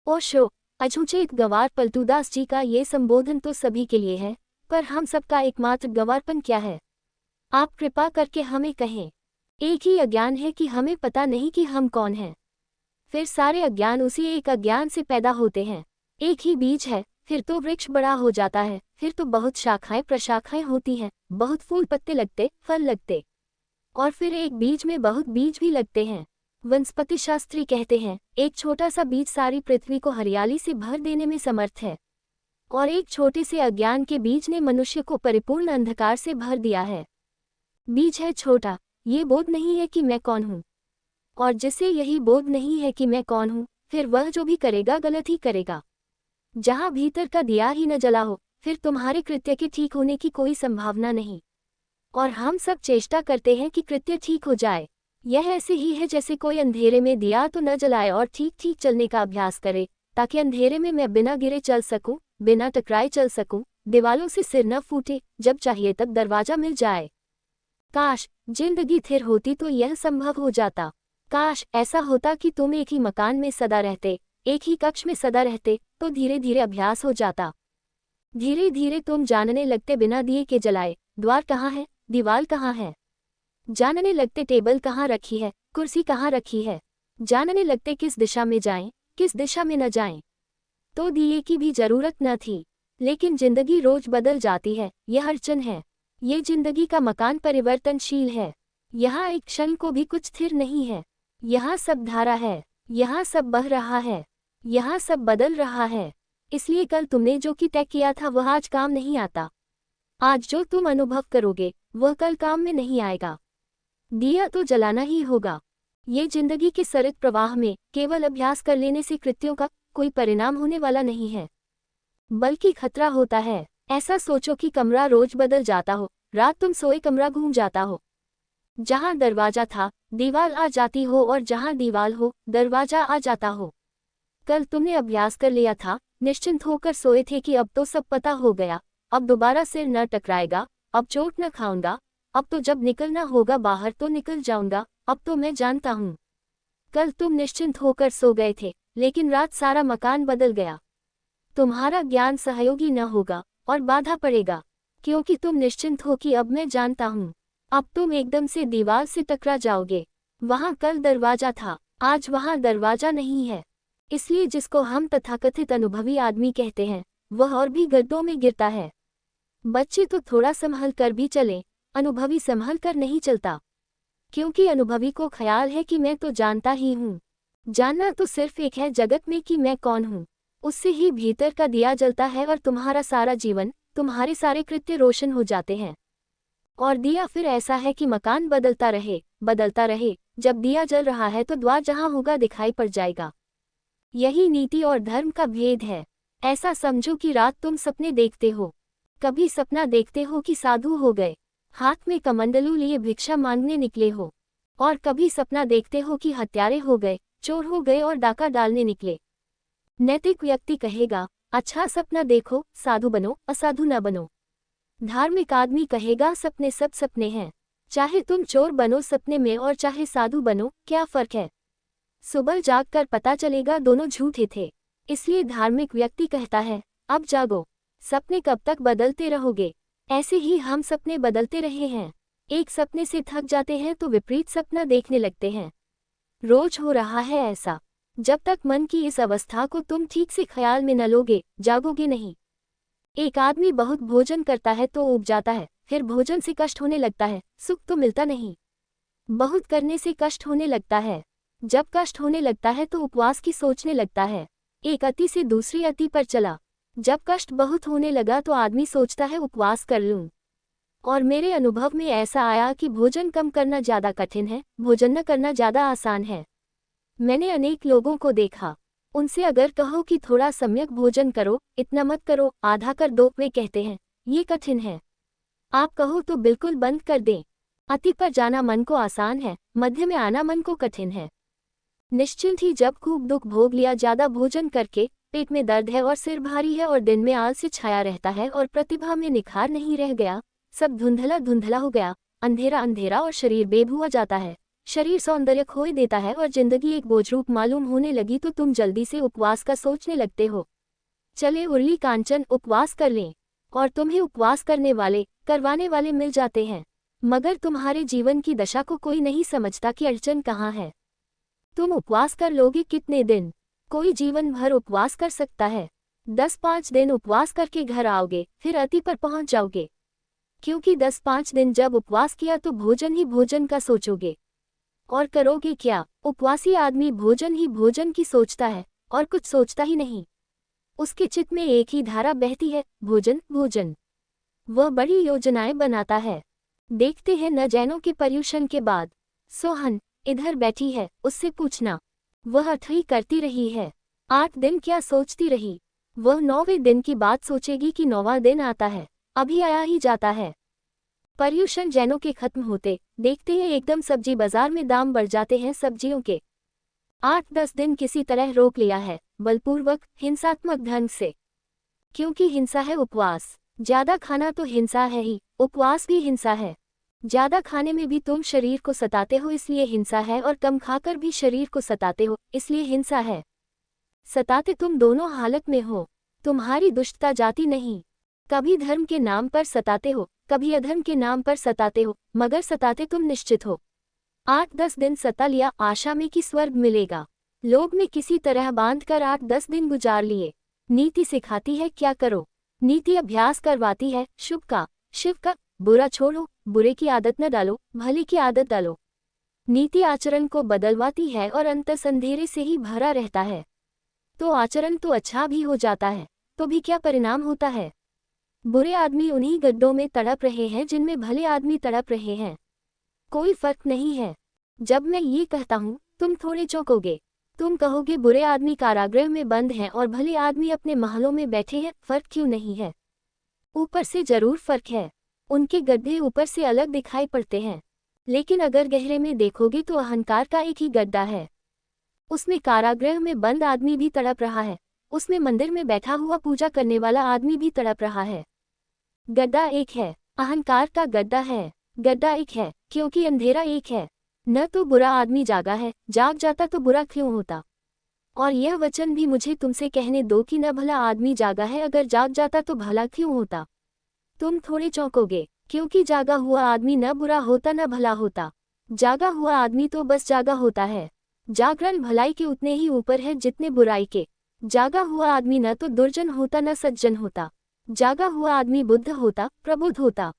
ओशो, अछूछे गंवार पलटूदास जी का ये संबोधन तो सभी के लिए है, पर हम सबका एकमात्र गंवारपन क्या है? आप कृपा करके हमें कहें। एक ही अज्ञान है कि हमें पता नहीं कि हम कौन हैं। फिर सारे अज्ञान उसी एक अज्ञान से पैदा होते हैं। एक ही बीज है, फिर तो वृक्ष बड़ा हो जाता है, फिर तो बहुत शाखाएं प्रशाखाएं होती हैं, बहुत फूल पत्ते लगते, फल लगते, और फिर एक बीज में बहुत बीज भी लगते हैं। वनस्पति शास्त्री कहते हैं, एक छोटा सा बीज सारी पृथ्वी को हरियाली से भर देने में समर्थ है, और एक छोटे से अज्ञान के बीज ने मनुष्य को परिपूर्ण अंधकार से भर दिया है। बीज है छोटा, ये बोध नहीं है कि मैं कौन हूँ, और जिसे यही बोध नहीं है कि मैं कौन हूँ, फिर वह जो भी करेगा गलत ही करेगा। जहाँ भीतर का दिया ही न जला हो, फिर तुम्हारे कृत्य के ठीक होने की कोई संभावना नहीं। और हम सब चेष्टा करते हैं कि कृत्य ठीक हो जाए। यह ऐसे ही है जैसे कोई अंधेरे में दिया तो न जलाए और ठीक ठीक चलने का अभ्यास करे, ताकि अंधेरे में मैं बिना गिरे चल सकूं, बिना टकराए चल सकूं, दीवालों से सिर न फूटे, जब चाहिए तब दरवाजा मिल जाए। काश जिंदगी थिर होती तो यह संभव हो जाता। काश ऐसा होता कि तुम एक ही मकान में सदा रहते, एक ही कक्ष में सदा रहते, तो धीरे धीरे अभ्यास हो जाता। धीरे धीरे तुम जानने लगते बिना दिए के जलाए, द्वार कहाँ है, दीवार कहाँ है। जानने लगते टेबल कहाँ रखी है, कुर्सी कहाँ रखी है। जानने लगते किस दिशा में जाएं, किस दिशा में न जाएं। तो दिए की भी जरूरत न थी। लेकिन जिंदगी रोज बदल जाती है, यह अड़चन है। ये जिंदगी का मकान परिवर्तनशील है। यहाँ एक क्षण को भी कुछ स्थिर नहीं है। यहाँ सब धारा है, यहाँ सब बह रहा है, यहाँ सब बदल रहा है। इसलिए कल तुमने जो कि तय किया था वह आज काम नहीं आता। आज जो तुम अनुभव करोगे वह कल काम में नहीं आएगा। दिया तो जलाना ही होगा। ये जिंदगी के सरित प्रवाह में केवल अभ्यास कर लेने से कृत्यों का कोई परिणाम होने वाला नहीं है, बल्कि खतरा होता है। ऐसा सोचो कि कमरा रोज बदल जाता हो, रात तुम सोए कमरा घूम जाता हो। जहाँ दरवाजा था दीवार आ जाती हो, और जहाँ दीवार हो दरवाजा आ जाता हो। कल तुमने अभ्यास कर लिया था, निश्चिंत होकर सोए थे कि अब तो सब पता हो गया, अब दोबारा सिर न टकराएगा, अब चोट न खाऊंगा, अब तो जब निकलना होगा बाहर तो निकल जाऊंगा, अब तो मैं जानता हूँ। कल तुम निश्चिंत होकर सो गए थे, लेकिन रात सारा मकान बदल गया। तुम्हारा ज्ञान सहयोगी न होगा और बाधा पड़ेगा, क्योंकि तुम निश्चिंत हो कि अब मैं जानता हूँ। अब तुम एकदम से दीवार से टकरा जाओगे। वहाँ कल दरवाजा था, आज वहाँ दरवाजा नहीं है। इसलिए जिसको हम तथाकथित अनुभवी आदमी कहते हैं, वह और भी गड्ढों में गिरता है। बच्चे तो थोड़ा संभल कर भी चले, अनुभवी संभल कर नहीं चलता, क्योंकि अनुभवी को ख्याल है कि मैं तो जानता ही हूँ। जानना तो सिर्फ एक है जगत में कि मैं कौन हूँ। उससे ही भीतर का दिया जलता है और तुम्हारा सारा जीवन, तुम्हारे सारे कृत्य रोशन हो जाते हैं। और दिया फिर ऐसा है कि मकान बदलता रहे, बदलता रहे। जब दिया जल रहा है तो द्वार जहाँ होगा दिखाई पड़ जाएगा। यही नीति और धर्म का भेद है। ऐसा समझो कि रात तुम सपने देखते हो। कभी सपना देखते हो कि साधु हो गए, हाथ में कमंडलू लिए भिक्षा मांगने निकले हो, और कभी सपना देखते हो कि हत्यारे हो गए, चोर हो गए और डाका डालने निकले। नैतिक व्यक्ति कहेगा, अच्छा सपना देखो, साधु बनो, असाधु न बनो। धार्मिक आदमी कहेगा, सपने सब सपने हैं, चाहे तुम चोर बनो सपने में और चाहे साधु बनो, क्या फर्क है। सुबह जागकर पता चलेगा दोनों झूठे थे। इसलिए धार्मिक व्यक्ति कहता है, अब जागो, सपने कब तक बदलते रहोगे। ऐसे ही हम सपने बदलते रहे हैं। एक सपने से थक जाते हैं तो विपरीत सपना देखने लगते हैं। रोज हो रहा है ऐसा। जब तक मन की इस अवस्था को तुम ठीक से ख्याल में न लोगे, जागोगे नहीं। एक आदमी बहुत भोजन करता है तो ऊब जाता है, फिर भोजन से कष्ट होने लगता है, सुख तो मिलता नहीं। बहुत करने से कष्ट होने लगता है। जब कष्ट होने लगता है तो उपवास की सोचने लगता है। एक अति से दूसरी अति पर चला। जब कष्ट बहुत होने लगा तो आदमी सोचता है उपवास कर लूं। और मेरे अनुभव में ऐसा आया कि भोजन कम करना ज्यादा कठिन है, भोजन न करना ज्यादा आसान है। मैंने अनेक लोगों को देखा, उनसे अगर कहो कि थोड़ा सम्यक भोजन करो, इतना मत करो, आधा कर दो, वे कहते हैं ये कठिन है। आप कहो तो बिल्कुल बंद कर दें। अति पर जाना मन को आसान है, मध्य में आना मन को कठिन है। निश्चिंत ही जब खूब दुख भोग लिया ज्यादा भोजन करके, पेट में दर्द है और सिर भारी है और दिन में आलस्य छाया रहता है और प्रतिभा में निखार नहीं रह गया, सब धुंधला धुंधला हो गया, अंधेरा अंधेरा और शरीर बेब हुआ जाता है, शरीर सौंदर्य खोए देता है और जिंदगी एक बोझरूप मालूम होने लगी तो तुम जल्दी से उपवास का सोचने लगते हो। चले उर्ली कांचन उपवास कर लें, और तुम्हें उपवास करवाने वाले मिल जाते हैं। मगर तुम्हारे जीवन की दशा को कोई नहीं समझता कि अड़चन कहाँ है। तुम उपवास कर लोगे कितने दिन? कोई जीवन भर उपवास कर सकता है। 10-5 दिन उपवास करके घर आओगे, फिर अति पर पहुंच जाओगे। क्योंकि 10-5 दिन जब उपवास किया तो भोजन ही भोजन का सोचोगे। और करोगे क्या? उपवासी आदमी भोजन ही भोजन की सोचता है और कुछ सोचता ही नहीं। उसके चित्त में एक ही धारा बहती है, भोजन भोजन। वह बड़ी योजनाएं बनाता है। देखते हैं न जैनों के पर्युषण के बाद सोहन इधर बैठी है, उससे पूछना। वह अथई करती रही है। 8 दिन क्या सोचती रही? वह 9वें दिन की बात सोचेगी कि 9वां दिन आता है, अभी आया ही जाता है। पर्युषण जैनों के खत्म होते देखते हैं एकदम सब्जी बाजार में दाम बढ़ जाते हैं सब्जियों के। 8-10 दिन किसी तरह रोक लिया है, बलपूर्वक, हिंसात्मक ढंग से। क्योंकि हिंसा है उपवास। ज्यादा खाना तो हिंसा है ही, उपवास भी हिंसा है। ज्यादा खाने में भी तुम शरीर को सताते हो इसलिए हिंसा है, और कम खाकर भी शरीर को सताते हो इसलिए हिंसा है। सताते तुम दोनों हालत में हो। तुम्हारी दुष्टता जाती नहीं। कभी धर्म के नाम पर सताते हो, कभी अधर्म के नाम पर सताते हो, मगर सताते तुम निश्चित हो। 8-10 दिन सता लिया आशा में कि स्वर्ग मिलेगा। लोभ में किसी तरह बांधकर 8-10 दिन गुजार लिए। नीति सिखाती है क्या करो। नीति अभ्यास करवाती है शुभ का, शिव का। बुरा छोड़ो, बुरे की आदत न डालो, भले की आदत डालो। नीति आचरण को बदलवाती है और अंतस अंधेरे से ही भरा रहता है। तो आचरण तो अच्छा भी हो जाता है, तो भी क्या परिणाम होता है? बुरे आदमी उन्हीं गड्ढों में तड़प रहे हैं जिनमें भले आदमी तड़प रहे हैं। कोई फर्क नहीं है। जब मैं ये कहता हूँ तुम थोड़े चौंकोगे। तुम कहोगे बुरे आदमी कारागृह में बंद हैं और भले आदमी अपने महलों में बैठे हैं, फर्क क्यों नहीं है? ऊपर से जरूर फर्क है। उनके गड्ढे ऊपर से अलग दिखाई पड़ते हैं, लेकिन अगर गहरे में देखोगे तो अहंकार का एक ही गड्ढा है। उसमें कारागृह में बंद आदमी भी तड़प रहा है, उसमें मंदिर में बैठा हुआ पूजा करने वाला आदमी भी तड़प रहा है। गड्ढा एक है, अहंकार का गड्ढा है। गड्ढा एक है क्योंकि अंधेरा एक है। न तो बुरा आदमी जागा है, जाग जाता तो बुरा क्यों होता? और यह वचन भी मुझे तुमसे कहने दो कि न भला आदमी जागा है, अगर जाग जाता तो भला क्यों होता? तुम थोड़े चौंकोगे, क्योंकि जागा हुआ आदमी न बुरा होता न भला होता। जागा हुआ आदमी तो बस जागा होता है। जागरण भलाई के उतने ही ऊपर है जितने बुराई के। जागा हुआ आदमी न तो दुर्जन होता न सज्जन होता। जागा हुआ आदमी बुद्ध होता, प्रबुद्ध होता।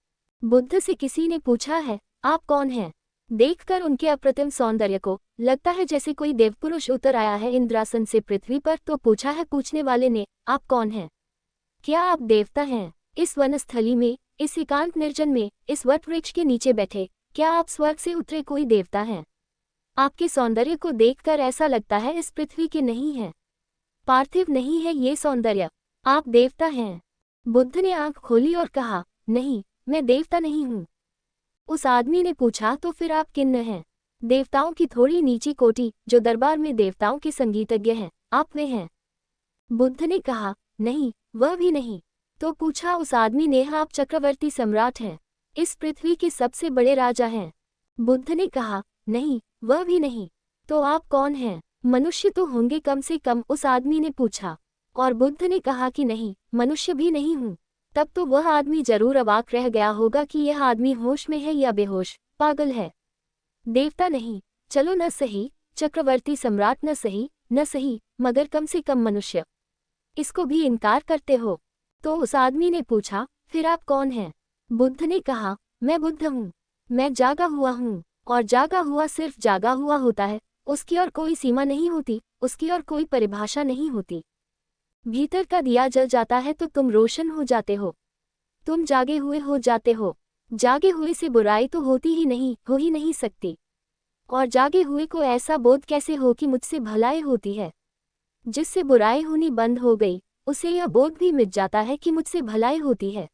बुद्ध से किसी ने पूछा है, आप कौन हैं? देखकर उनके अप्रतिम सौंदर्य को लगता है जैसे कोई देवपुरुष उतर आया है इंद्रासन से पृथ्वी पर, तो पूछा है पूछने वाले ने, आप कौन हैं? क्या आप देवता हैं? इस वनस्थली में, इस एकांत निर्जन में, इस वट वृक्ष के नीचे बैठे, क्या आप स्वर्ग से उतरे कोई देवता हैं? आपके सौंदर्य को देखकर ऐसा लगता है इस पृथ्वी के नहीं है, पार्थिव नहीं है ये सौंदर्य, आप देवता हैं। बुद्ध ने आंख खोली और कहा, नहीं, मैं देवता नहीं हूँ। उस आदमी ने पूछा, तो फिर आप किन्न हैं? देवताओं की थोड़ी नीची कोटि, जो दरबार में देवताओं के संगीतज्ञ हैं, आप वे हैं। बुद्ध ने कहा, नहीं, वह भी नहीं। तो पूछा उस आदमी ने, आप चक्रवर्ती सम्राट हैं, इस पृथ्वी के सबसे बड़े राजा हैं? बुद्ध ने कहा, नहीं, वह भी नहीं। तो आप कौन हैं? मनुष्य तो होंगे कम से कम, उस आदमी ने पूछा। और बुद्ध ने कहा कि नहीं, मनुष्य भी नहीं हूँ। तब तो वह आदमी जरूर अवाक रह गया होगा कि यह आदमी होश में है या बेहोश, पागल है। देवता नहीं, चलो न सही, चक्रवर्ती सम्राट न सही, मगर कम से कम मनुष्य, इसको भी इनकार करते हो। तो उस आदमी ने पूछा, फिर आप कौन हैं? बुद्ध ने कहा, मैं बुद्ध हूँ, मैं जागा हुआ हूँ। और जागा हुआ सिर्फ जागा हुआ होता है, उसकी और कोई सीमा नहीं होती, उसकी और कोई परिभाषा नहीं होती। भीतर का दिया जल जाता है तो तुम रोशन हो जाते हो, तुम जागे हुए हो जाते हो। जागे हुए से बुराई तो होती ही नहीं, हो ही नहीं सकती। और जागे हुए को ऐसा बोध कैसे हो कि मुझसे भलाई होती है? जिससे बुराई होनी बंद हो गई, उसे यह बोध भी मिट जाता है कि मुझसे भलाई होती है।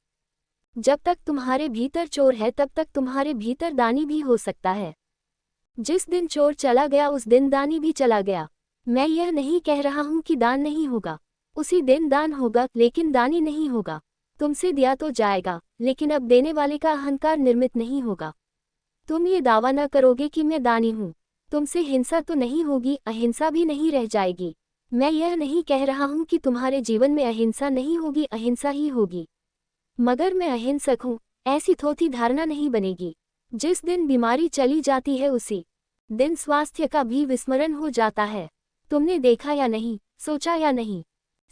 जब तक तुम्हारे भीतर चोर है तब तक तुम्हारे भीतर दानी भी हो सकता है। जिस दिन चोर चला गया उस दिन दानी भी चला गया। मैं यह नहीं कह रहा हूँ कि दान नहीं होगा, उसी दिन दान होगा, लेकिन दानी नहीं होगा। तुमसे दिया तो जाएगा, लेकिन अब देने वाले का अहंकार निर्मित नहीं होगा। तुम ये दावा न करोगे कि मैं दानी हूँ। तुमसे हिंसा तो नहीं होगी, अहिंसा भी नहीं रह जाएगी। मैं यह नहीं कह रहा हूँ कि तुम्हारे जीवन में अहिंसा नहीं होगी, अहिंसा ही होगी। मगर मैं अहिंसक हूँ, ऐसी थोथी धारणा नहीं बनेगी। जिस दिन बीमारी चली जाती है उसी दिन स्वास्थ्य का भी विस्मरण हो जाता है। तुमने देखा या नहीं, सोचा या नहीं,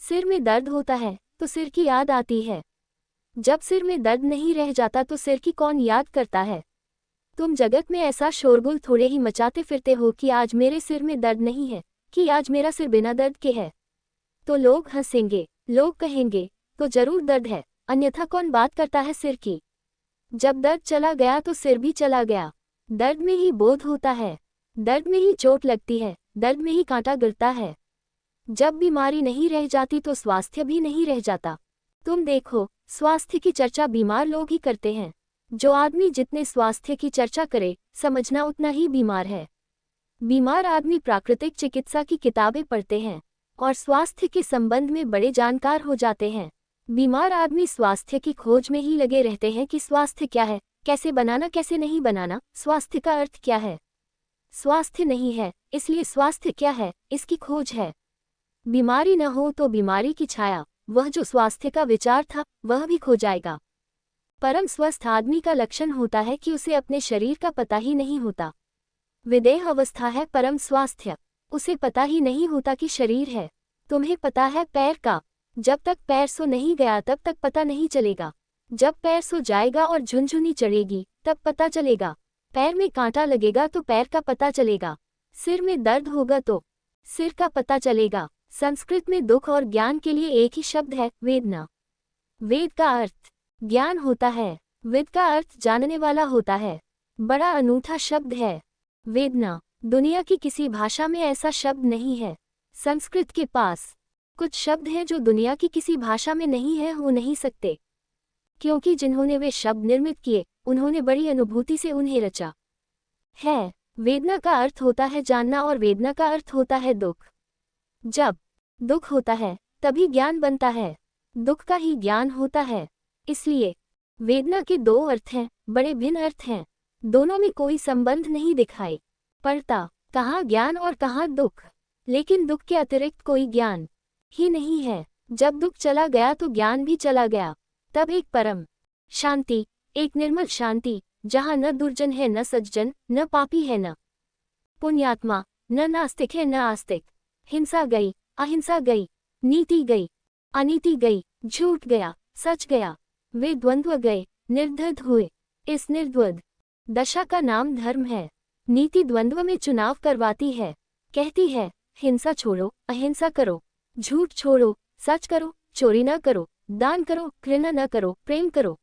सिर में दर्द होता है तो सिर की याद आती है। जब सिर में दर्द नहीं रह जाता तो सिर की कौन याद करता है। तुम जगत में ऐसा शोरगुल थोड़े ही मचाते फिरते हो कि आज मेरे सिर में दर्द नहीं है, कि आज मेरा सिर बिना दर्द के है। तो लोग हंसेंगे, लोग कहेंगे तो जरूर दर्द है, अन्यथा कौन बात करता है सिर की। जब दर्द चला गया तो सिर भी चला गया। दर्द में ही बोध होता है, दर्द में ही चोट लगती है, दर्द में ही कांटा गिरता है। जब बीमारी नहीं रह जाती तो स्वास्थ्य भी नहीं रह जाता। तुम देखो, स्वास्थ्य की चर्चा बीमार लोग ही करते हैं। जो आदमी जितने स्वास्थ्य की चर्चा करे, समझना उतना ही बीमार है। बीमार आदमी प्राकृतिक चिकित्सा की किताबें पढ़ते हैं और स्वास्थ्य के संबंध में बड़े जानकार हो जाते हैं। बीमार आदमी स्वास्थ्य की खोज में ही लगे रहते हैं कि स्वास्थ्य क्या है, कैसे बनाना, कैसे नहीं बनाना, स्वास्थ्य का अर्थ क्या है। स्वास्थ्य नहीं है, इसलिए स्वास्थ्य क्या है, इसकी खोज है। बीमारी न हो तो बीमारी की छाया, वह जो स्वास्थ्य का विचार था, वह भी खो जाएगा। परम स्वस्थ आदमी का लक्षण होता है कि उसे अपने शरीर का पता ही नहीं होता। विदेह अवस्था है परम स्वास्थ्य, उसे पता ही नहीं होता कि शरीर है। तुम्हें पता है पैर का, जब तक पैर सो नहीं गया तब तक पता नहीं चलेगा। जब पैर सो जाएगा और झुनझुनी चढ़ेगी तब पता चलेगा। पैर में कांटा लगेगा तो पैर का पता चलेगा। सिर में दर्द होगा तो सिर का पता चलेगा। संस्कृत में दुख और ज्ञान के लिए एक ही शब्द है, वेदना। वेद का अर्थ ज्ञान होता है, वेद का अर्थ जानने वाला होता है। बड़ा अनूठा शब्द है वेदना। दुनिया की किसी भाषा में ऐसा शब्द नहीं है। संस्कृत के पास कुछ शब्द हैं जो दुनिया की किसी भाषा में नहीं है, हो नहीं सकते, क्योंकि जिन्होंने वे शब्द निर्मित किए उन्होंने बड़ी अनुभूति से उन्हें रचा है। वेदना का अर्थ होता है जानना और वेदना का अर्थ होता है दुख। जब दुख होता है तभी ज्ञान बनता है, दुख का ही ज्ञान होता है। इसलिए वेदना के दो अर्थ हैं, बड़े भिन्न अर्थ हैं। दोनों में कोई संबंध नहीं दिखाई पड़ता, कहाँ ज्ञान और कहाँ दुख। लेकिन दुख के अतिरिक्त कोई ज्ञान ही नहीं है। जब दुख चला गया तो ज्ञान भी चला गया। तब एक परम शांति, एक निर्मल शांति, जहाँ न दुर्जन है, न सज्जन, न पापी है, न पुण्यात्मा, न नास्तिक है, न आस्तिक। हिंसा गई, अहिंसा गई, नीति गई, अनीति गई, झूठ गया, सच गया। वे द्वंद्व गए, निर्द्वंद हुए। इस निर्द्वंद दशा का नाम धर्म है। नीति द्वंद्व में चुनाव करवाती है, कहती है हिंसा छोड़ो, अहिंसा करो, झूठ छोड़ो, सच करो, चोरी न करो, दान करो, घृणा न करो, प्रेम करो।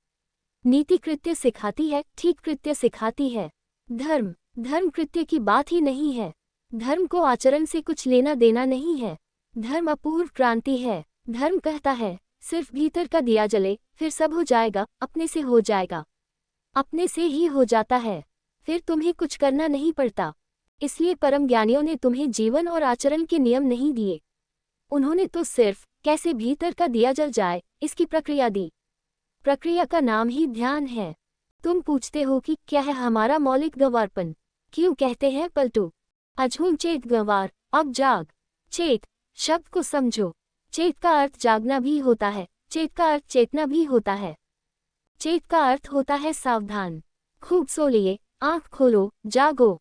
नीति कृत्य सिखाती है, ठीक कृत्य सिखाती है। धर्म कृत्य की बात ही नहीं है। धर्म को आचरण से कुछ लेना देना नहीं है। धर्म अपूर्व क्रांति है। धर्म कहता है सिर्फ भीतर का दिया जले, फिर सब हो जाएगा, अपने से हो जाएगा, अपने से ही हो जाता है, फिर तुम्हें कुछ करना नहीं पड़ता। इसलिए परम ज्ञानियों ने तुम्हें जीवन और आचरण के नियम नहीं दिए, उन्होंने तो सिर्फ कैसे भीतर का दिया जल जाए इसकी प्रक्रिया दी। प्रक्रिया का नाम ही ध्यान है। तुम पूछते हो कि क्या है हमारा मौलिक गंवारपन, क्यों कहते हैं पलटू अझूम चेत गंवार, अब जाग। चेत शब्द को समझो। चेत का अर्थ जागना भी होता है, चेत का अर्थ चेतना भी होता है। चेत का अर्थ होता है सावधान। खूब सो लिए, आंख खोलो, जागो।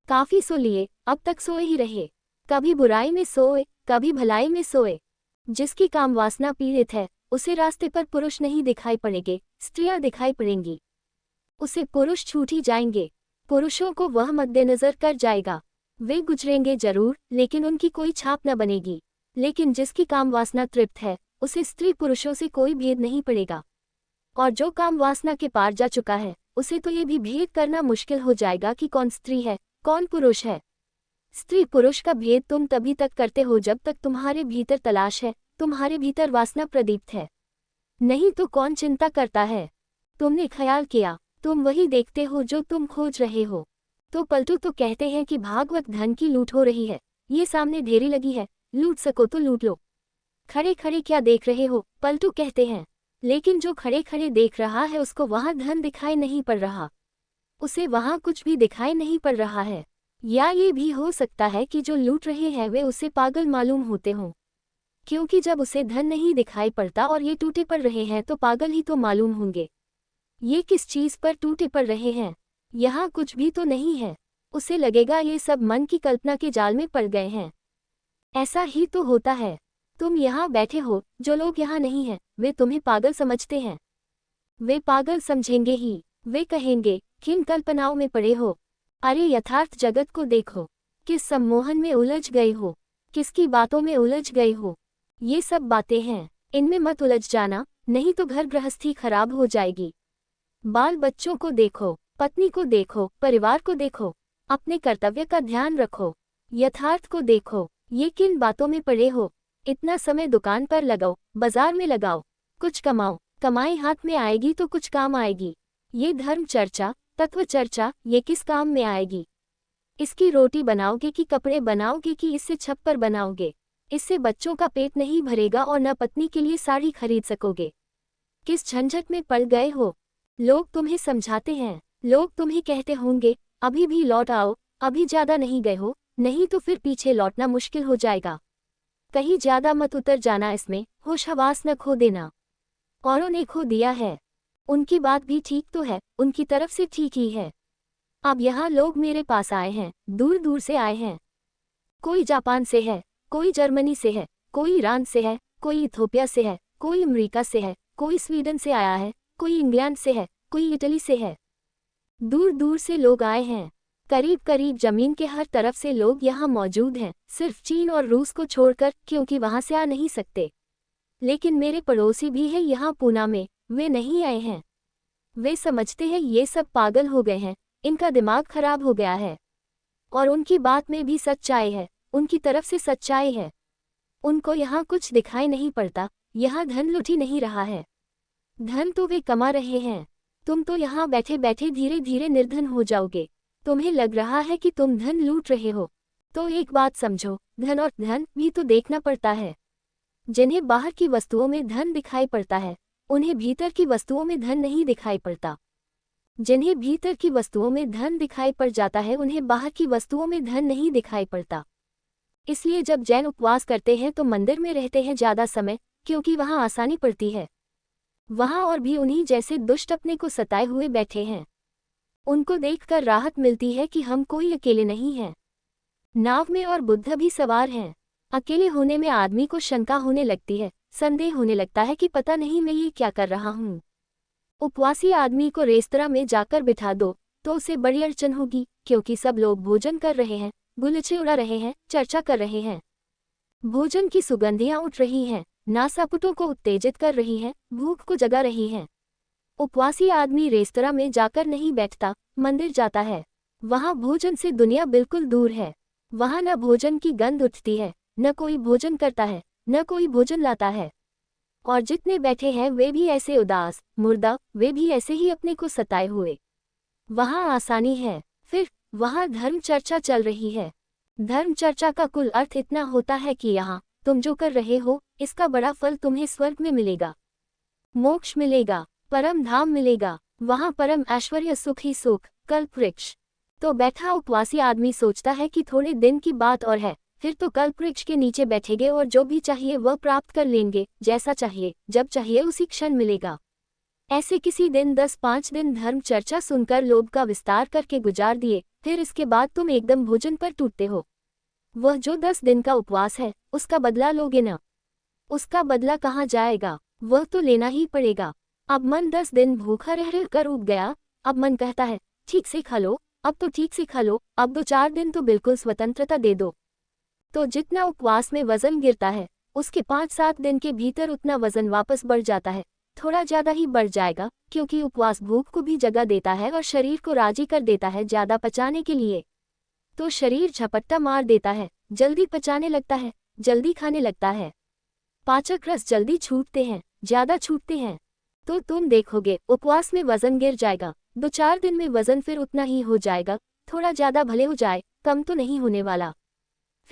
काफी सो लिए, अब तक सोए ही रहे। कभी बुराई में सोए, कभी भलाई में सोए। जिसकी काम वासना पीड़ित है उसे रास्ते पर पुरुष नहीं दिखाई पड़ेंगे, स्त्रियां दिखाई पड़ेंगी। उसे पुरुष छूट ही जाएंगे, पुरुषों को वह मद्देनजर कर जाएगा। वे गुजरेंगे जरूर, लेकिन उनकी कोई छाप न बनेगी। लेकिन जिसकी काम वासना तृप्त है उसे स्त्री पुरुषों से कोई भेद नहीं पड़ेगा। और जो काम वासना के पार जा चुका है उसे तो ये भी भेद करना मुश्किल हो जाएगा कि कौन स्त्री है, कौन पुरुष है। स्त्री पुरुष का भेद तुम तभी तक करते हो जब तक तुम्हारे भीतर तलाश है, तुम्हारे भीतर वासना प्रदीप्त है। नहीं तो कौन चिंता करता है। तुमने ख्याल किया, तुम वही देखते हो जो तुम खोज रहे हो। तो पलटू तो कहते हैं कि भागवत धन की लूट हो रही है, ये सामने ढेरी लगी है, लूट सको तो लूट लो। खड़े खड़े क्या देख रहे हो, पलटू कहते हैं। लेकिन जो खड़े खड़े देख रहा है उसको वहां धन दिखाई नहीं पड़ रहा, उसे वहाँ कुछ भी दिखाई नहीं पड़ रहा है। या ये भी हो सकता है कि जो लूट रहे हैं वे उसे पागल मालूम होते हों, क्योंकि जब उसे धन नहीं दिखाई पड़ता और ये टूटे पड़ रहे हैं तो पागल ही तो मालूम होंगे। ये किस चीज़ पर टूटे पड़ रहे हैं? यहाँ कुछ भी तो नहीं है। उसे लगेगा ये सब मन की कल्पना के जाल में पड़ गए हैं। ऐसा ही तो होता है। तुम यहाँ बैठे हो, जो लोग यहाँ नहीं हैं वे तुम्हें पागल समझते हैं। वे पागल समझेंगे ही। वे कहेंगे, किन कल्पनाओं में पड़े हो? अरे यथार्थ जगत को देखो। किस सम्मोहन में उलझ गए हो? किसकी बातों में उलझ गए हो? ये सब बातें हैं, इनमें मत उलझ जाना, नहीं तो घर गृहस्थी खराब हो जाएगी। बाल बच्चों को देखो, पत्नी को देखो, परिवार को देखो, अपने कर्तव्य का ध्यान रखो। यथार्थ को देखो। ये किन बातों में पड़े हो? इतना समय दुकान पर लगाओ, बाजार में लगाओ, कुछ कमाओ। कमाई हाथ में आएगी तो कुछ काम आएगी। ये धर्म चर्चा, तत्व चर्चा, ये किस काम में आएगी? इसकी रोटी बनाओगे कि कपड़े बनाओगे कि इससे छप्पर बनाओगे? इससे बच्चों का पेट नहीं भरेगा और न पत्नी के लिए साड़ी खरीद सकोगे। किस झंझट में पड़ गए हो? लोग तुम्हें समझाते हैं, लोग तुम्हें कहते होंगे, अभी भी लौट आओ, अभी ज्यादा नहीं गए हो, नहीं तो फिर पीछे लौटना मुश्किल हो जाएगा। कहीं ज्यादा मत उतर जाना इसमें, होश हवास न खो देना। औरों ने खो दिया है। उनकी बात भी ठीक तो है, उनकी तरफ से ठीक ही है। अब यहाँ लोग मेरे पास आए हैं, दूर दूर से आए हैं। कोई जापान से है, कोई जर्मनी से है, कोई ईरान से है, कोई इथोपिया से है, कोई अमेरिका से है, कोई स्वीडन से आया है, कोई इंग्लैंड से है, कोई इटली से है। दूर दूर से लोग आए हैं। करीब करीब जमीन के हर तरफ से लोग यहाँ मौजूद हैं, सिर्फ चीन और रूस को छोड़कर, क्योंकि वहाँ से आ नहीं सकते। लेकिन मेरे पड़ोसी भी हैं यहाँ पूना में, वे नहीं आए हैं। वे समझते हैं ये सब पागल हो गए हैं, इनका दिमाग खराब हो गया है। और उनकी बात में भी सच्चाई है, उनकी तरफ से सच्चाई है। उनको यहाँ कुछ दिखाई नहीं पड़ता, यहाँ धन लुट ही नहीं रहा है। धन तो वे कमा रहे हैं। तुम तो यहाँ बैठे बैठे धीरे धीरे निर्धन हो जाओगे। तुम्हें लग रहा है कि तुम धन लूट रहे हो, तो एक बात समझो, धन और धन भी तो देखना पड़ता है। जिन्हें बाहर की वस्तुओं में धन दिखाई पड़ता है, उन्हें भीतर की वस्तुओं में धन नहीं दिखाई पड़ता। जिन्हें भीतर की वस्तुओं में धन दिखाई पड़ जाता है, उन्हें बाहर की वस्तुओं में धन नहीं दिखाई पड़ता। इसलिए जब जैन उपवास करते हैं तो मंदिर में रहते हैं ज़्यादा समय, क्योंकि वहाँ आसानी पड़ती है। वहाँ और भी उन्हीं जैसे दुष्ट अपने को सताए हुए बैठे हैं। उनको देखकर राहत मिलती है कि हम कोई अकेले नहीं हैं। नाव में और बुद्ध भी सवार हैं। अकेले होने में आदमी को शंका होने लगती है, संदेह होने लगता है कि पता नहीं मैं ये क्या कर रहा हूँ। उपवासी आदमी को रेस्तरां में जाकर बिठा दो तो उसे बड़ी अड़चन होगी, क्योंकि सब लोग भोजन कर रहे हैं, गुलछे उड़ा रहे हैं, चर्चा कर रहे हैं। भोजन की सुगंधियां उठ रही हैं, नासापुटों को उत्तेजित कर रही हैं, भूख को जगा रही हैं। उपवासी आदमी रेस्तरां में जाकर नहीं बैठता, मंदिर जाता है। वहाँ भोजन से दुनिया बिल्कुल दूर है। वहाँ न भोजन की गंध उठती है, न कोई भोजन करता है, न कोई भोजन लाता है। और जितने बैठे हैं वे भी ऐसे उदास, मुर्दा, वे भी ऐसे ही अपने को सताए हुए। वहाँ आसानी है। फिर वहाँ धर्म चर्चा चल रही है। धर्म चर्चा का कुल अर्थ इतना होता है कि यहाँ तुम जो कर रहे हो, इसका बड़ा फल तुम्हें स्वर्ग में मिलेगा, मोक्ष मिलेगा, परम धाम मिलेगा। वहाँ परम ऐश्वर्य, सुख ही सुख, कल्प वृक्ष। तो बैठा उपवासी आदमी सोचता है कि थोड़े दिन की बात और है, फिर तो कल्प वृक्ष के नीचे बैठेंगे और जो भी चाहिए वह प्राप्त कर लेंगे, जैसा चाहिए, जब चाहिए उसी क्षण मिलेगा। ऐसे किसी दिन 10-5 दिन धर्म चर्चा सुनकर लोभ का विस्तार करके गुजार दिए, फिर इसके बाद तुम एकदम भोजन पर टूटते हो। वह जो 10 दिन का उपवास है, उसका बदला लोगे न? उसका बदला कहाँ जाएगा? वह तो लेना ही पड़ेगा। अब मन 10 दिन भूखा रह रह कर उब गया। अब मन कहता है, ठीक से खा लो, अब तो ठीक से खा लो, अब 2-4 दिन तो बिल्कुल स्वतंत्रता दे दो। तो जितना उपवास में वजन गिरता है, उसके 5-7 दिन के भीतर उतना वजन वापस बढ़ जाता है। थोड़ा ज़्यादा ही बढ़ जाएगा, क्योंकि उपवास भूख को भी जगह देता है और शरीर को राजी कर देता है ज़्यादा पचाने के लिए। तो शरीर झपट्टा मार देता है, जल्दी पचाने लगता है, जल्दी खाने लगता है। पाचक रस जल्दी छूटते हैं, ज़्यादा छूटते हैं। तो तुम देखोगे उपवास में वजन गिर जाएगा। 2-4 दिन में वजन फिर उतना ही हो जाएगा, थोड़ा ज़्यादा भले हो जाए, कम तो नहीं होने वाला।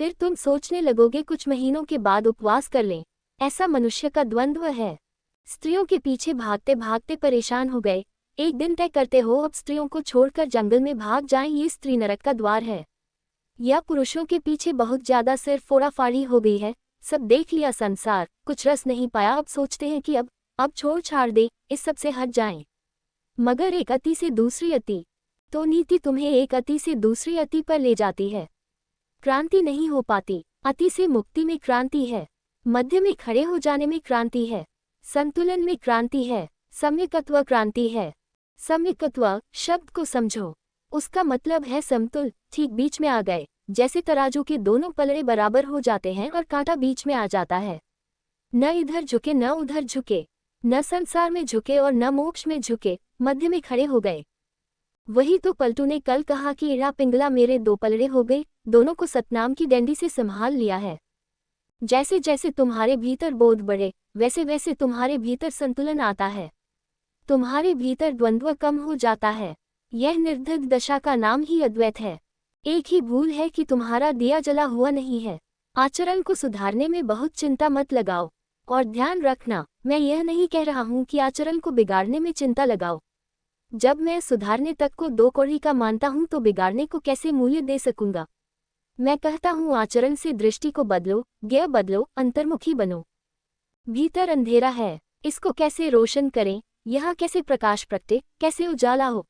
फिर तुम सोचने लगोगे कुछ महीनों के बाद उपवास कर लें। ऐसा मनुष्य का द्वंद्व है। स्त्रियों के पीछे भागते भागते परेशान हो गए, एक दिन तय करते हो अब स्त्रियों को छोड़कर जंगल में भाग जाएं, ये स्त्री नरक का द्वार है। या पुरुषों के पीछे बहुत ज्यादा सिर फोड़ाफाड़ी हो गई है, सब देख लिया संसार, कुछ रस नहीं पाया, अब सोचते हैं कि अब छोड़ छाड़ दे, इस सब से हट जाएं। मगर एक अति से दूसरी अति, तो नीति तुम्हें एक अति से दूसरी अति पर ले जाती है। क्रांति नहीं हो पाती। अति से मुक्ति में क्रांति है, मध्य में खड़े हो जाने में क्रांति है, संतुलन में क्रांति है, सम्यकत्व क्रांति है। सम्यकत्व शब्द को समझो, उसका मतलब है समतुल, ठीक बीच में आ गए, जैसे तराजू के दोनों पलड़े बराबर हो जाते हैं और कांटा बीच में आ जाता है। न इधर झुके न उधर झुके, न संसार में झुके और न मोक्ष में झुके, मध्य में खड़े हो गए। वही तो पलटू ने कल कहा कि इड़ा पिंगला मेरे दो पलड़े हो गए, दोनों को सतनाम की डंडी से संभाल लिया है। जैसे जैसे तुम्हारे भीतर बोध बढ़े, वैसे वैसे तुम्हारे भीतर संतुलन आता है, तुम्हारे भीतर द्वंद्व कम हो जाता है। यह निर्धग दशा का नाम ही अद्वैत है। एक ही भूल है कि तुम्हारा दिया जला हुआ नहीं है। आचरण को सुधारने में बहुत चिंता मत लगाओ, और ध्यान रखना, मैं यह नहीं कह रहा हूँ कि आचरण को बिगाड़ने में चिंता लगाओ। जब मैं सुधारने तक को दो कौड़ी का मानता हूँ तो बिगाड़ने को कैसे मूल्य दे सकूंगा। मैं कहता हूँ आचरण से दृष्टि को बदलो, ज्ञ बदलो, अंतर्मुखी बनो। भीतर अंधेरा है, इसको कैसे रोशन करें, यहाँ कैसे प्रकाश प्रगटे, कैसे उजाला हो।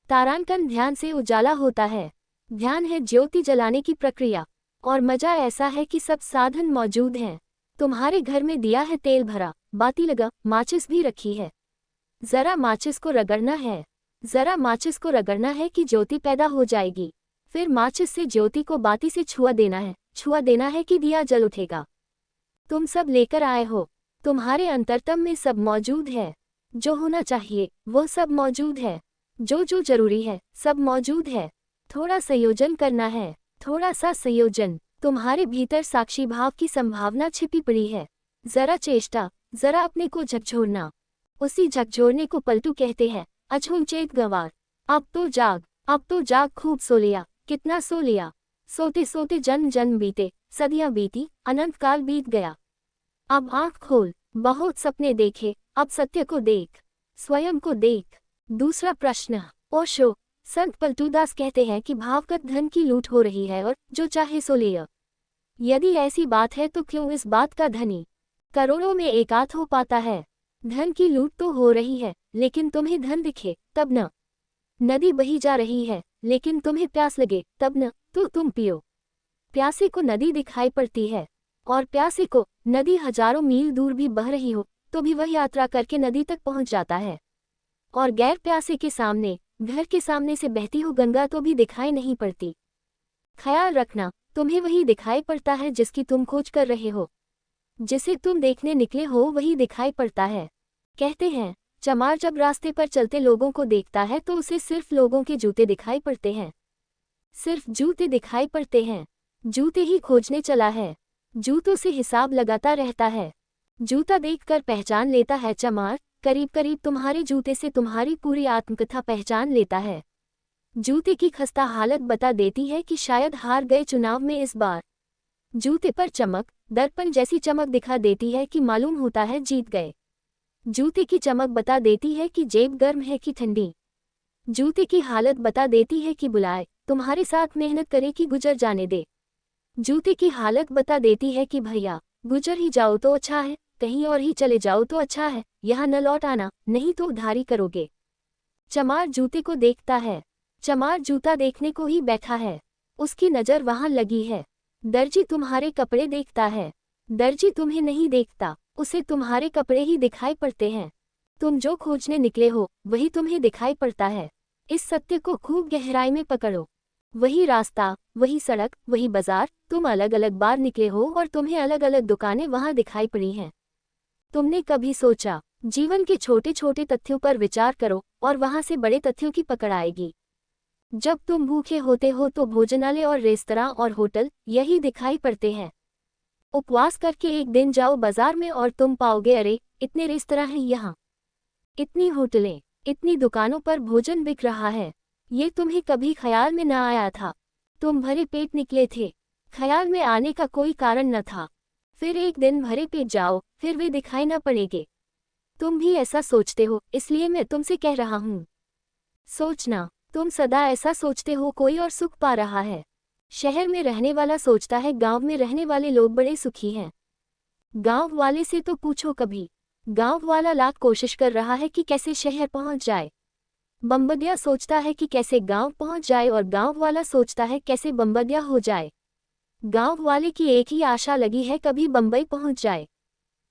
तारांकन ध्यान से उजाला होता है। ध्यान है ज्योति जलाने की प्रक्रिया, और मजा ऐसा है कि सब साधन मौजूद हैं। तुम्हारे घर में दिया है तेल भरा, बाती लगा, माचिस भी रखी है। जरा माचिस को रगड़ना है, जरा माचिस को रगड़ना है कि ज्योति पैदा हो जाएगी। फिर माचिस से ज्योति को बाती से छुआ देना है, छुआ देना है कि दिया जल उठेगा। तुम सब लेकर आए हो, तुम्हारे अंतरतम में सब मौजूद है। जो होना चाहिए वो सब मौजूद है, जो जो जरूरी है सब मौजूद है। थोड़ा संयोजन करना है, थोड़ा सा संयोजन। तुम्हारे भीतर साक्षी भाव की संभावना छिपी पड़ी है। जरा चेष्टा, जरा अपने को झकझोरना। उसी झकझोरने को पलटू कहते हैं, अछूम चेत गंवार। अब तो जाग, अब तो जाग, खूब सो लिया, कितना सो लिया। सोते सोते जन्म जन्म बीते, सदियां बीती, अनंत काल बीत गया। अब आँख खोल, बहुत सपने देखे, अब सत्य को देख, स्वयं को देख। दूसरा प्रश्न, ओशो। संत पलटूदास कहते हैं कि भावगत धन की लूट हो रही है और जो चाहे सो ले। यदि ऐसी बात है तो क्यों इस बात का धनी करोड़ों में एकाध हो पाता है। धन की लूट तो हो रही है, लेकिन तुम्हें धन दिखे तब न। नदी बही जा रही है, लेकिन तुम्हें प्यास लगे तब न, तो तुम पियो। प्यासे को नदी दिखाई पड़ती है, और प्यासे को नदी हजारों मील दूर भी बह रही हो तो भी वह यात्रा करके नदी तक पहुंच जाता है। और गैर प्यासे के सामने, घर के सामने से बहती हो गंगा तो भी दिखाई नहीं पड़ती। ख्याल रखना, तुम्हें वही दिखाई पड़ता है जिसकी तुम खोज कर रहे हो। जिसे तुम देखने निकले हो वही दिखाई पड़ता है। कहते हैं, चमार जब रास्ते पर चलते लोगों को देखता है तो उसे सिर्फ लोगों के जूते दिखाई पड़ते हैं, सिर्फ जूते दिखाई पड़ते हैं। जूते ही खोजने चला है, जूतों से हिसाब लगाता रहता है। जूता देखकर पहचान लेता है चमार, करीब करीब तुम्हारे जूते से तुम्हारी पूरी आत्मकथा पहचान लेता है। जूते की खस्ता हालत बता देती है कि शायद हार गए चुनाव में इस बार। जूते पर चमक, दर्पण जैसी चमक दिखा देती है कि मालूम होता है जीत गए। जूते की चमक बता देती है कि जेब गर्म है कि ठंडी। जूते की हालत बता देती है कि बुलाए, तुम्हारे साथ मेहनत करे कि गुजर जाने दे। जूते की हालत बता देती है कि भैया गुजर ही जाओ तो अच्छा है, कहीं और ही चले जाओ तो अच्छा है, यहाँ न लौट आना, नहीं तो उधारी करोगे। चमार जूते को देखता है, चमार जूता देखने को ही बैठा है, उसकी नज़र वहाँ लगी है। दर्जी तुम्हारे कपड़े देखता है, दर्जी तुम्हें नहीं देखता, उसे तुम्हारे कपड़े ही दिखाई पड़ते हैं। तुम जो खोजने निकले हो वही तुम्हें दिखाई पड़ता है। इस सत्य को खूब गहराई में पकड़ो। वही रास्ता, वही सड़क, वही बाजार, तुम अलग अलग बार निकले हो और तुम्हें अलग अलग दुकानें वहाँ दिखाई पड़ी हैं। तुमने कभी सोचा, जीवन के छोटे छोटे तथ्यों पर विचार करो और वहाँ से बड़े तथ्यों की पकड़ आएगी। जब तुम भूखे होते हो तो भोजनालय और रेस्तरां और होटल यही दिखाई पड़ते हैं। उपवास करके एक दिन जाओ बाजार में और तुम पाओगे, अरे इतने रेस्तरां हैं यहाँ, इतनी होटलें, इतनी दुकानों पर भोजन बिक रहा है। ये तुम्हें कभी ख्याल में न आया था। तुम भरे पेट निकले थे, ख्याल में आने का कोई कारण न था। फिर एक दिन भरे पेट जाओ, फिर वे दिखाई न पड़ेंगे। तुम भी ऐसा सोचते हो, इसलिए मैं तुमसे कह रहा हूँ। सोचना, तुम सदा ऐसा सोचते हो कोई और सुख पा रहा है। शहर में रहने वाला सोचता है गांव में रहने वाले लोग बड़े सुखी हैं। गांव वाले से तो पूछो कभी। गांव वाला लाख कोशिश कर रहा है कि कैसे शहर पहुंच जाए। बम्बदिया सोचता है कि कैसे गांव पहुंच जाए और गांव वाला सोचता है कैसे बम्बदिया हो जाए। गांव वाले की एक ही आशा लगी है कभी बम्बई पहुंच जाए।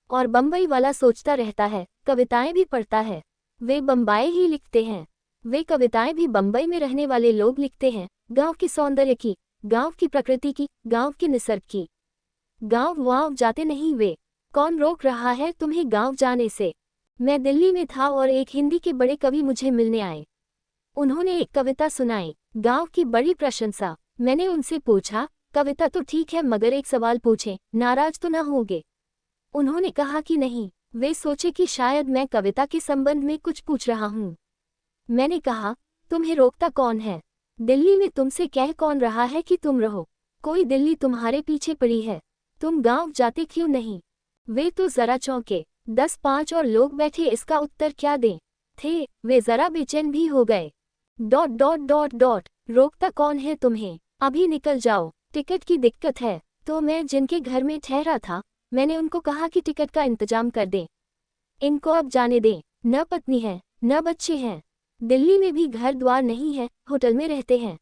और बम्बई वाला सोचता रहता है, कविताएं भी पढ़ता है। वे बम्बई ही लिखते हैं। वे कविताएं भी बम्बई में रहने वाले लोग लिखते हैं, गांव की सौंदर्य की, गांव की प्रकृति की, गांव के निसर्ग की। गांव वाँव जाते नहीं वे। कौन रोक रहा है तुम्हें गांव जाने से? मैं दिल्ली में था और एक हिंदी के बड़े कवि मुझे मिलने आए। उन्होंने एक कविता सुनाई, गांव की बड़ी प्रशंसा। मैंने उनसे पूछा, कविता तो ठीक है मगर एक सवाल पूछें, नाराज तो ना होगे? उन्होंने कहा कि नहीं। वे सोचे कि शायद मैं कविता के संबंध में कुछ पूछ रहा हूँ। मैंने कहा, तुम्हें रोकता कौन है? दिल्ली में तुमसे कह कौन रहा है कि तुम रहो? कोई दिल्ली तुम्हारे पीछे पड़ी है। तुम गांव जाते क्यों नहीं? वे तो जरा चौंके। 10-5 और लोग बैठे इसका उत्तर क्या दें थे। वे जरा बेचैन भी हो गए। ... रोकता कौन है तुम्हें? अभी निकल जाओ, टिकट की दिक्कत है। तो मैं जिनके घर में ठहरा था, मैंने उनको कहा कि टिकट का इंतजाम कर दें। इनको अब जाने दें। न पत्नी है, न बच्चे हैं। दिल्ली में भी घर द्वार नहीं है, होटल में रहते हैं।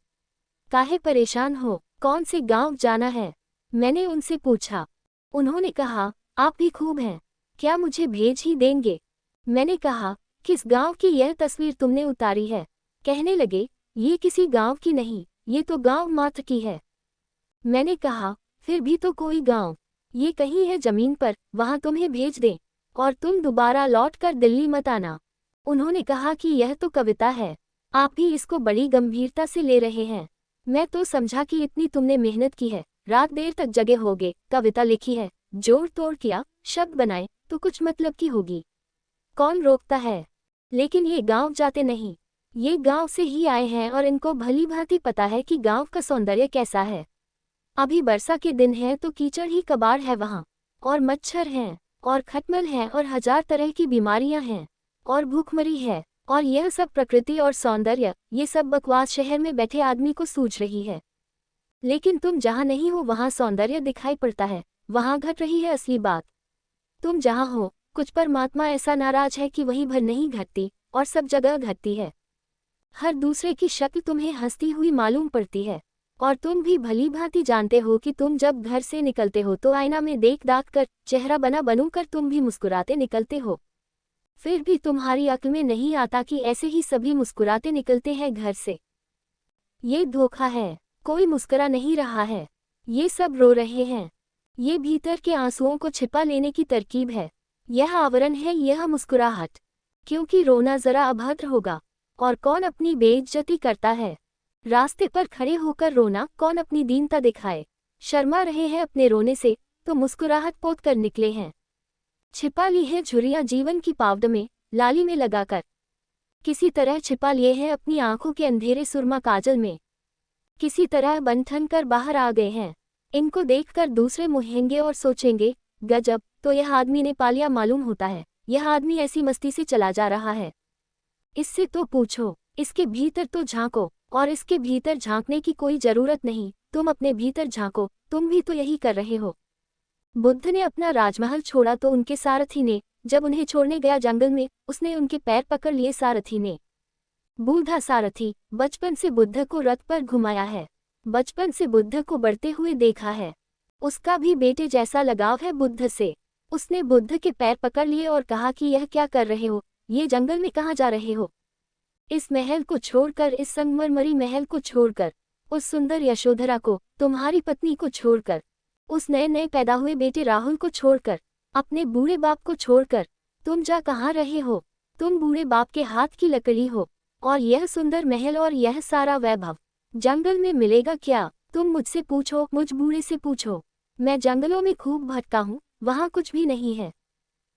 काहे परेशान हो? कौन से गांव जाना है? मैंने उनसे पूछा। उन्होंने कहा, आप भी खूब हैं, क्या मुझे भेज ही देंगे? मैंने कहा, किस गांव की यह तस्वीर तुमने उतारी है? कहने लगे, ये किसी गांव की नहीं, ये तो गांव मात्र की है। मैंने कहा, फिर भी तो कोई गांव, ये कहीं है जमीन पर, वहां तुम्हें भेज दें और तुम दोबारा लौट कर दिल्ली मत आना। उन्होंने कहा कि यह तो कविता है, आप भी इसको बड़ी गंभीरता से ले रहे हैं। मैं तो समझा कि इतनी तुमने मेहनत की है, रात देर तक जगे होगे, कविता लिखी है, जोड़ तोड़ किया, शब्द बनाए तो कुछ मतलब की होगी। कौन रोकता है? लेकिन ये गांव जाते नहीं। ये गांव से ही आए हैं और इनको भली भांति पता है कि गांव का सौंदर्य कैसा है। अभी बरसा के दिन है तो कीचड़ ही कबाड़ है वहाँ, और मच्छर हैं, और खटमल हैं, और 1000 तरह की बीमारियां हैं, और भूखमरी है, और यह सब प्रकृति और सौंदर्य, ये सब बकवास शहर में बैठे आदमी को सूझ रही है। लेकिन तुम जहाँ नहीं हो वहाँ सौंदर्य दिखाई पड़ता है, वहाँ घट रही है असली बात। तुम जहाँ हो, कुछ परमात्मा ऐसा नाराज है कि वहीं भर नहीं घटती, और सब जगह घटती है। हर दूसरे की शक्ल तुम्हें हंसती हुई मालूम पड़ती है, और तुम भी भली भांति जानते हो कि तुम जब घर से निकलते हो तो आईना में देख दाख कर, चेहरा बना बनूकर तुम भी मुस्कुराते निकलते हो। फिर भी तुम्हारी अक्ल में नहीं आता कि ऐसे ही सभी मुस्कुराते निकलते हैं घर से। ये धोखा है, कोई मुस्कुरा नहीं रहा है, ये सब रो रहे हैं। ये भीतर के आंसुओं को छिपा लेने की तरकीब है। यह आवरण है, यह मुस्कुराहट, क्योंकि रोना जरा अभद्र होगा, और कौन अपनी बेइज्जती करता है? रास्ते पर खड़े होकर रोना, कौन अपनी दीनता दिखाए? शर्मा रहे हैं अपने रोने से, तो मुस्कुराहट पोत कर निकले हैं। छिपा ली है झुर्रियां जीवन की पावड में, लाली में लगाकर। किसी तरह छिपा लिए हैं अपनी आंखों के अंधेरे सुरमा काजल में। किसी तरह बंधन कर बाहर आ गए हैं। इनको देखकर दूसरे मुहेंगे और सोचेंगे, गजब, तो यह आदमी ने पा लिया मालूम होता है, यह आदमी ऐसी मस्ती से चला जा रहा है। इससे तो पूछो, इसके भीतर तो झांको, और इसके भीतर झांकने की कोई जरूरत नहीं, तुम अपने भीतर झांको, तुम भी तो यही कर रहे हो। बुद्ध ने अपना राजमहल छोड़ा तो उनके सारथी ने, जब उन्हें छोड़ने गया जंगल में, उसने उनके पैर पकड़ लिए सारथी ने। बूढ़ा सारथी, बचपन से बुद्ध को रथ पर घुमाया है, बचपन से बुद्ध को बढ़ते हुए देखा है। उसका भी बेटे जैसा लगाव है बुद्ध से। उसने बुद्ध के पैर पकड़ लिए और कहा कि यह क्या कर रहे हो, ये जंगल में कहाँ जा रहे हो? इस महल को छोड़कर, इस संगमरमरी महल को छोड़कर, उस सुंदर यशोधरा को, तुम्हारी पत्नी को छोड़कर, उस नए नए पैदा हुए बेटे राहुल को छोड़कर, अपने बूढ़े बाप को छोड़कर, तुम जा कहाँ रहे हो? तुम बूढ़े बाप के हाथ की लकड़ी हो, और यह सुंदर महल और यह सारा वैभव जंगल में मिलेगा क्या? तुम मुझसे पूछो, मुझ बूढ़े से पूछो। मैं जंगलों में खूब भटका हूँ, वहाँ कुछ भी नहीं है,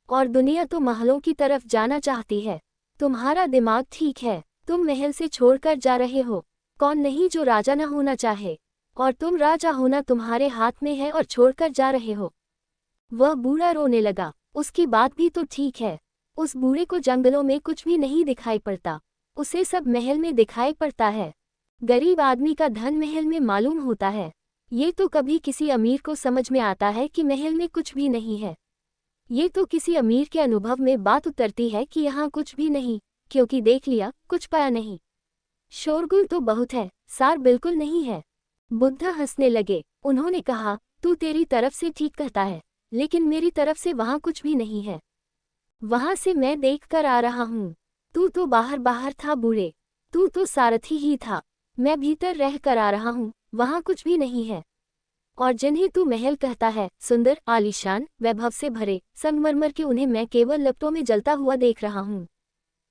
और दुनिया तो महलों की तरफ जाना चाहती है। तुम्हारा दिमाग ठीक है, तुम महल से छोड़कर जा रहे हो। कौन नहीं जो राजा न होना चाहे, और तुम राजा होना तुम्हारे हाथ में है और छोड़कर जा रहे हो। वह बूढ़ा रोने लगा। उसकी बात भी तो ठीक है, उस बूढ़े को जंगलों में कुछ भी नहीं दिखाई पड़ता, उसे सब महल में दिखाई पड़ता है। गरीब आदमी का धन महल में मालूम होता है। ये तो कभी किसी अमीर को समझ में आता है कि महल में कुछ भी नहीं है। ये तो किसी अमीर के अनुभव में बात उतरती है कि यहाँ कुछ भी नहीं, क्योंकि देख लिया, कुछ पाया नहीं। शोरगुल तो बहुत है, सार बिल्कुल नहीं है। बुद्ध हंसने लगे। उन्होंने कहा, तू तेरी तरफ से ठीक कहता है, लेकिन मेरी तरफ से वहाँ कुछ भी नहीं है। वहाँ से मैं देख कर आ रहा हूँ। तू तो बाहर बाहर था बूढ़े, तू तो सारथी ही था। मैं भीतर रह कर आ रहा हूँ, वहाँ कुछ भी नहीं है। और जिन्हें तू महल कहता है, सुंदर, आलीशान, वैभव से भरे, संगमरमर के, उन्हें मैं केवल लपटों में जलता हुआ देख रहा हूँ।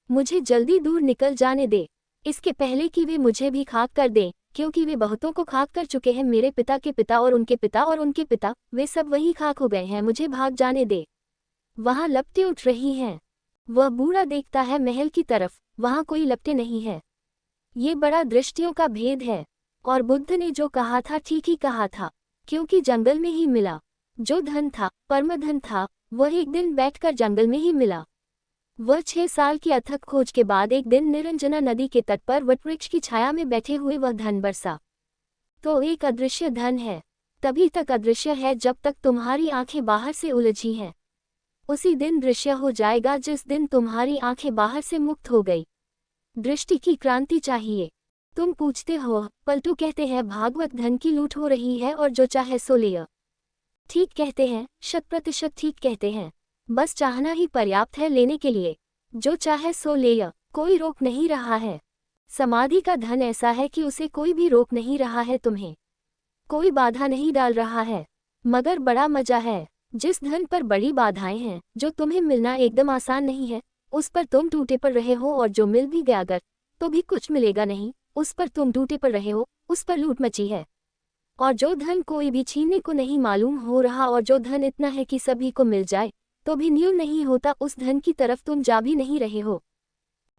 मुझे जल्दी दूर निकल जाने दे, इसके पहले कि वे मुझे भी खाक कर दें, क्योंकि वे बहुतों को खाक कर चुके हैं। मेरे पिता के पिता और उनके पिता और उनके पिता, वे सब वही खाक हो गए हैं। मुझे भाग जाने दे। वहाँ लपटें उठ रही हैं। वह बूढ़ा देखता है महल की तरफ, वहाँ कोई लपटें नहीं है। ये बड़ा दृष्टियों का भेद है। और बुद्ध ने जो कहा था ठीक ही कहा था, क्योंकि जंगल में ही मिला। जो धन था, परम धन था, वह एक दिन बैठकर जंगल में ही मिला। वह 6 साल की अथक खोज के बाद एक दिन निरंजना नदी के तट पर वटवृक्ष की छाया में बैठे हुए वह धन बरसा। तो एक अदृश्य धन है, तभी तक अदृश्य है जब तक तुम्हारी आंखें बाहर से उलझी हैं। उसी दिन दृश्य हो जाएगा जिस दिन तुम्हारी आंखें बाहर से मुक्त हो गई। दृष्टि की क्रांति चाहिए। तुम पूछते हो, पलटू कहते हैं भागवत धन की लूट हो रही है और जो चाहे सो ले। ठीक कहते हैं, 100% ठीक कहते हैं। बस चाहना ही पर्याप्त है लेने के लिए। जो चाहे सो ले, कोई रोक नहीं रहा है। समाधि का धन ऐसा है कि उसे कोई भी रोक नहीं रहा है, तुम्हें कोई बाधा नहीं डाल रहा है। मगर बड़ा मजा है। जिस धन पर बड़ी बाधाएं हैं, जो तुम्हें मिलना एकदम आसान नहीं है, उस पर तुम टूटे पड़ रहे हो। और जो मिल भी गया अगर, तो भी कुछ मिलेगा नहीं, उस पर तुम टूटे पड़ रहे हो, उस पर लूट मची है। और जो धन कोई भी छीनने को नहीं मालूम हो रहा, और जो धन इतना है कि सभी को मिल जाए तो भी न्यून नहीं होता, उस धन की तरफ तुम जा भी नहीं रहे हो।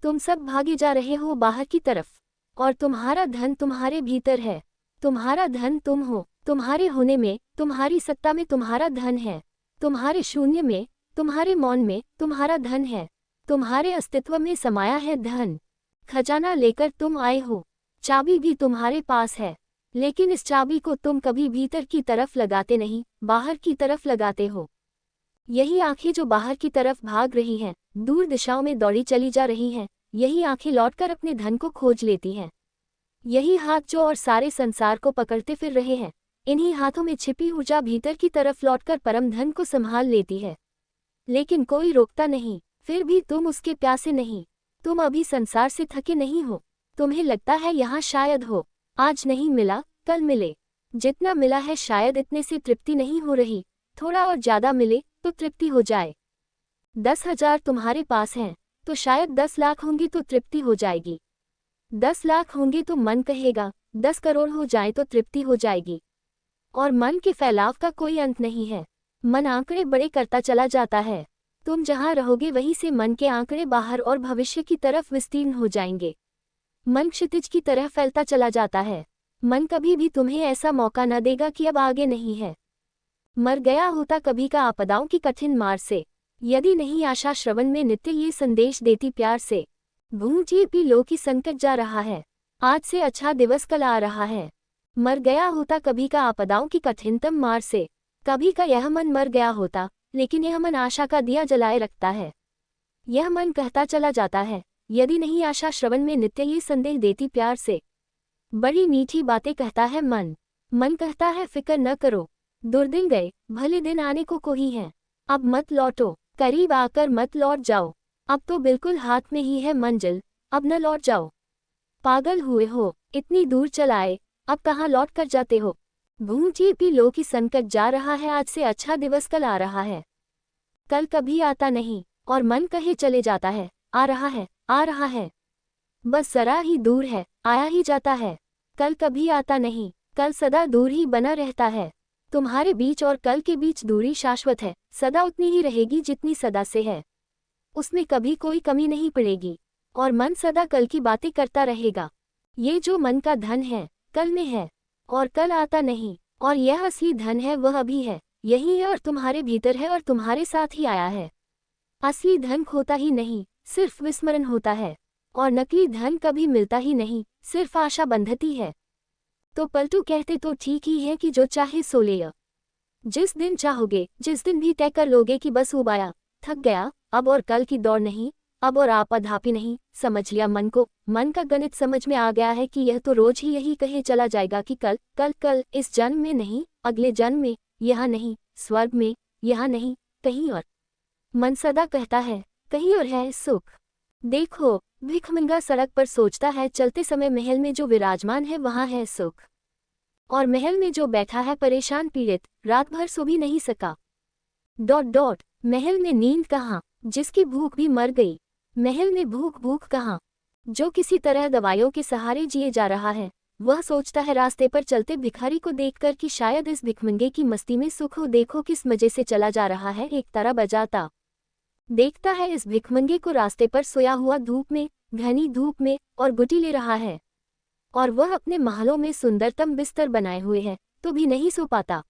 तुम सब भागे जा रहे हो बाहर की तरफ। और तुम्हारा धन तुम्हारे भीतर है। तुम्हारा धन तुम हो। तुम्हारे होने में, तुम्हारी सत्ता में तुम्हारा धन है। तुम्हारे शून्य में, तुम्हारे मौन में तुम्हारा धन है। तुम्हारे अस्तित्व में समाया है धन। खजाना लेकर तुम आए हो, चाबी भी तुम्हारे पास है, लेकिन इस चाबी को तुम कभी भीतर की तरफ लगाते नहीं, बाहर की तरफ लगाते हो। यही आंखें जो बाहर की तरफ भाग रही हैं, दूर दिशाओं में दौड़ी चली जा रही हैं, यही आंखें लौटकर अपने धन को खोज लेती हैं। यही हाथ जो और सारे संसार को पकड़ते फिर रहे हैं, इन्हीं हाथों में छिपी ऊर्जा भीतर की तरफ लौटकर परम धन को संभाल लेती है। लेकिन कोई रोकता नहीं, फिर भी तुम उसके प्यासे नहीं। तुम अभी संसार से थके नहीं हो। तुम्हें लगता है यहाँ शायद हो, आज नहीं मिला, कल मिले। जितना मिला है शायद इतने से तृप्ति नहीं हो रही, थोड़ा और ज्यादा मिले तो तृप्ति हो जाए। 10,000 तुम्हारे पास हैं, तो शायद 10 लाख होंगी तो तृप्ति हो जाएगी। 10 लाख होंगे तो मन कहेगा, 10 करोड़ हो जाए तो तृप्ति हो जाएगी। और मन के फैलाव का कोई अंत नहीं है। मन आंकड़े बड़े करता चला जाता है। तुम जहाँ रहोगे वहीं से मन के आंकड़े बाहर और भविष्य की तरफ विस्तीर्ण हो जाएंगे। मन क्षितिज की तरह फैलता चला जाता है। मन कभी भी तुम्हें ऐसा मौका न देगा कि अब आगे नहीं है। मर गया होता कभी का आपदाओं की कठिन मार से, यदि नहीं आशा श्रवण में नित्य ये संदेश देती प्यार से। भूंजिए पी लो की संकट जा रहा है, आज से अच्छा दिवस कल आ रहा है। मर गया होता कभी का आपदाओं की कठिनतम मार से, कभी का यह मन मर गया होता, लेकिन यह मन आशा का दिया जलाए रखता है। यह मन कहता चला जाता है, यदि नहीं आशा श्रवण में नित्य ये संदेश देती प्यार से। बड़ी मीठी बातें कहता है मन। मन कहता है फिक्र न करो, दुर्दिन गए, भले दिन आने को ही हैं। अब मत लौटो, करीब आकर मत लौट जाओ। अब तो बिल्कुल हाथ में ही है मंजिल, अब न लौट जाओ। पागल हुए हो, इतनी दूर चल आए, अब कहाँ लौट कर जाते हो। भूंजिए पी लो की संकट जा रहा है, आज से अच्छा दिवस कल आ रहा है। कल कभी आता नहीं, और मन कहे चले जाता है, आ रहा है, आ रहा है। बस जरा ही दूर है, आया ही जाता है। कल कभी आता नहीं, कल सदा दूर ही बना रहता है। तुम्हारे बीच और कल के बीच दूरी शाश्वत है, सदा उतनी ही रहेगी जितनी सदा से है। उसमें कभी कोई कमी नहीं पड़ेगी, और मन सदा कल की बातें करता रहेगा। ये जो मन का धन है, कल में है, और कल आता नहीं। और यह असली धन है, वह अभी है, यही है और तुम्हारे भीतर है और तुम्हारे साथ ही आया है। असली धन खोता ही नहीं, सिर्फ विस्मरण होता है, और नकली धन कभी मिलता ही नहीं, सिर्फ आशा बंधती है। तो पलटू कहते तो ठीक ही है कि जो चाहे सो ले। जिस दिन चाहोगे, जिस दिन भी तय कर लोगे कि बस उबाया, थक गया, अब और कल की दौड़ नहीं, अब और आपाधापी नहीं, समझ लिया मन को, मन का गणित समझ में आ गया है कि यह तो रोज ही यही कहे चला जाएगा कि कल कल कल, इस जन्म में नहीं, अगले जन्म में, यहाँ नहीं, स्वर्ग में, यहाँ नहीं, कहीं और। मन सदा कहता है कहीं और है सुख। देखो, भिखमंगा सड़क पर सोचता है चलते समय महल में जो विराजमान है वहाँ है सुख, और महल में जो बैठा है परेशान पीड़ित, रात भर सो भी नहीं सका। महल में नींद कहाँ, जिसकी भूख भी मर गई, महल में भूख कहाँ, जो किसी तरह दवाइयों के सहारे जिए जा रहा है, वह सोचता है रास्ते पर चलते भिखारी को देखकर कि शायद इस भिखमंगे की मस्ती में सुख हो, देखो किस मजे से चला जा रहा है, एक तारा बजाता। देखता है इस भिखमंगे को रास्ते पर सोया हुआ धूप में, घनी धूप में, और गुटी ले रहा है, और वह अपने महलों में सुंदरतम बिस्तर बनाए हुए है, तो भी नहीं सो पाता।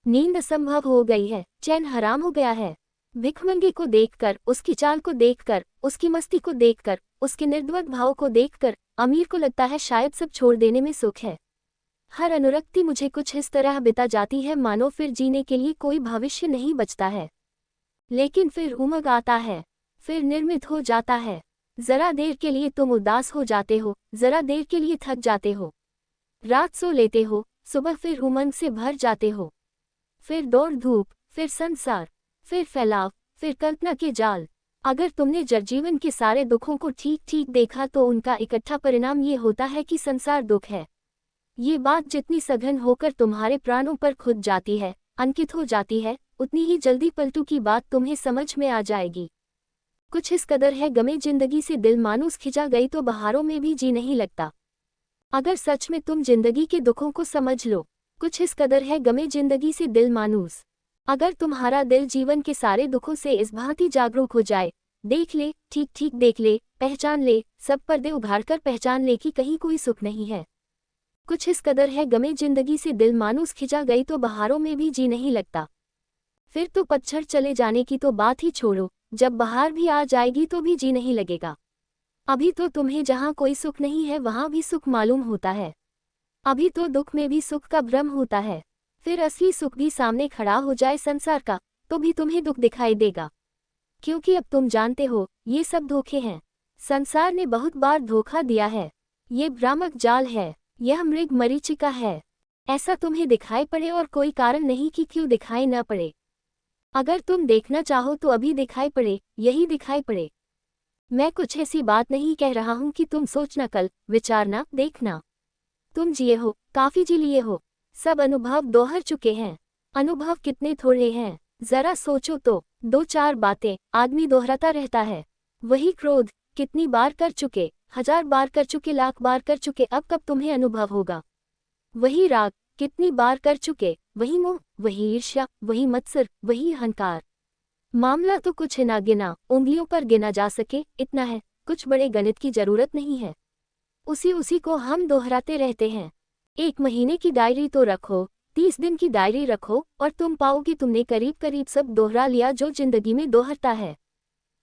नींद असंभव हो गई है, चैन हराम हो गया है। भिखमंगे को देखकर, उसकी चाल को देखकर, उसकी मस्ती को देखकर, उसके निर्द्वंद भाव को देखकर अमीर को लगता है शायद सब छोड़ देने में सुख है। हर अनुरक्ति मुझे कुछ इस तरह बिता जाती है मानो फिर जीने के लिए कोई भविष्य नहीं बचता है। लेकिन फिर उमंग आता है, फिर निर्मित हो जाता है। जरा देर के लिए तुम उदास हो जाते हो, जरा देर के लिए थक जाते हो, रात सो लेते हो, सुबह फिर उमंग से भर जाते हो। फिर दौड़ धूप, फिर संसार, फिर फैलाव, फिर कल्पना के जाल। अगर तुमने जगजीवन के सारे दुखों को ठीक ठीक देखा तो उनका इकट्ठा परिणाम ये होता है कि संसार दुख है। ये बात जितनी सघन होकर तुम्हारे प्राणों पर खुद जाती है, अंकित हो जाती है, उतनी ही जल्दी पलटू की बात तुम्हें समझ में आ जाएगी। कुछ इस कदर है गमे जिंदगी से दिल मानूस खिंचा गई तो बहारों में भी जी नहीं लगता। अगर सच में तुम जिंदगी के दुखों को समझ लो, कुछ इस कदर है गमे जिंदगी से दिल मानूस। अगर तुम्हारा दिल जीवन के सारे दुखों से इस भांति जागरूक हो जाए, देख ले, ठीक ठीक देख ले, पहचान ले, सब पर्दे उघाड़कर पहचान ले कि कहीं कोई सुख नहीं है। कुछ इस कदर है गमे जिंदगी से दिल मानूस खिंचा गई तो बहारों में भी जी नहीं लगता। फिर तो पतझड़ चले जाने की तो बात ही छोड़ो, जब बहार भी आ जाएगी तो भी जी नहीं लगेगा। अभी तो तुम्हें जहाँ कोई सुख नहीं है वहाँ भी सुख मालूम होता है। अभी तो दुख में भी सुख का भ्रम होता है। फिर असली सुख भी सामने खड़ा हो जाए संसार का, तो भी तुम्हें दुख दिखाई देगा, क्योंकि अब तुम जानते हो ये सब धोखे हैं। संसार ने बहुत बार धोखा दिया है। ये भ्रामक जाल है, यह मृग मरीचिका है। ऐसा तुम्हें दिखाई पड़े और कोई कारण नहीं कि क्यों दिखाई न पड़े। अगर तुम देखना चाहो तो अभी दिखाई पड़े, यही दिखाई पड़े। मैं कुछ ऐसी बात नहीं कह रहा हूं कि तुम सोचना, कल विचारना, देखना। तुम जिए हो, काफी जी लिए हो, सब अनुभव दोहर चुके हैं। अनुभव कितने थोड़े हैं, जरा सोचो तो। दो चार बातें आदमी दोहराता रहता है। वही क्रोध कितनी बार कर चुके, 1000 बार कर चुके, लाख बार कर चुके, अब कब तुम्हें अनुभव होगा। वही राग कितनी बार कर चुके, वही मोह, वही ईर्ष्या, वही मत्सर, वही अहंकार। मामला तो कुछ है ना गिना, उंगलियों पर गिना जा सके इतना है। कुछ बड़े गणित की जरूरत नहीं है, उसी को हम दोहराते रहते हैं। 1 महीने की डायरी तो रखो, 30 दिन की डायरी रखो, और तुम पाओगे तुमने करीब करीब सब दोहरा लिया जो जिंदगी में दोहरता है।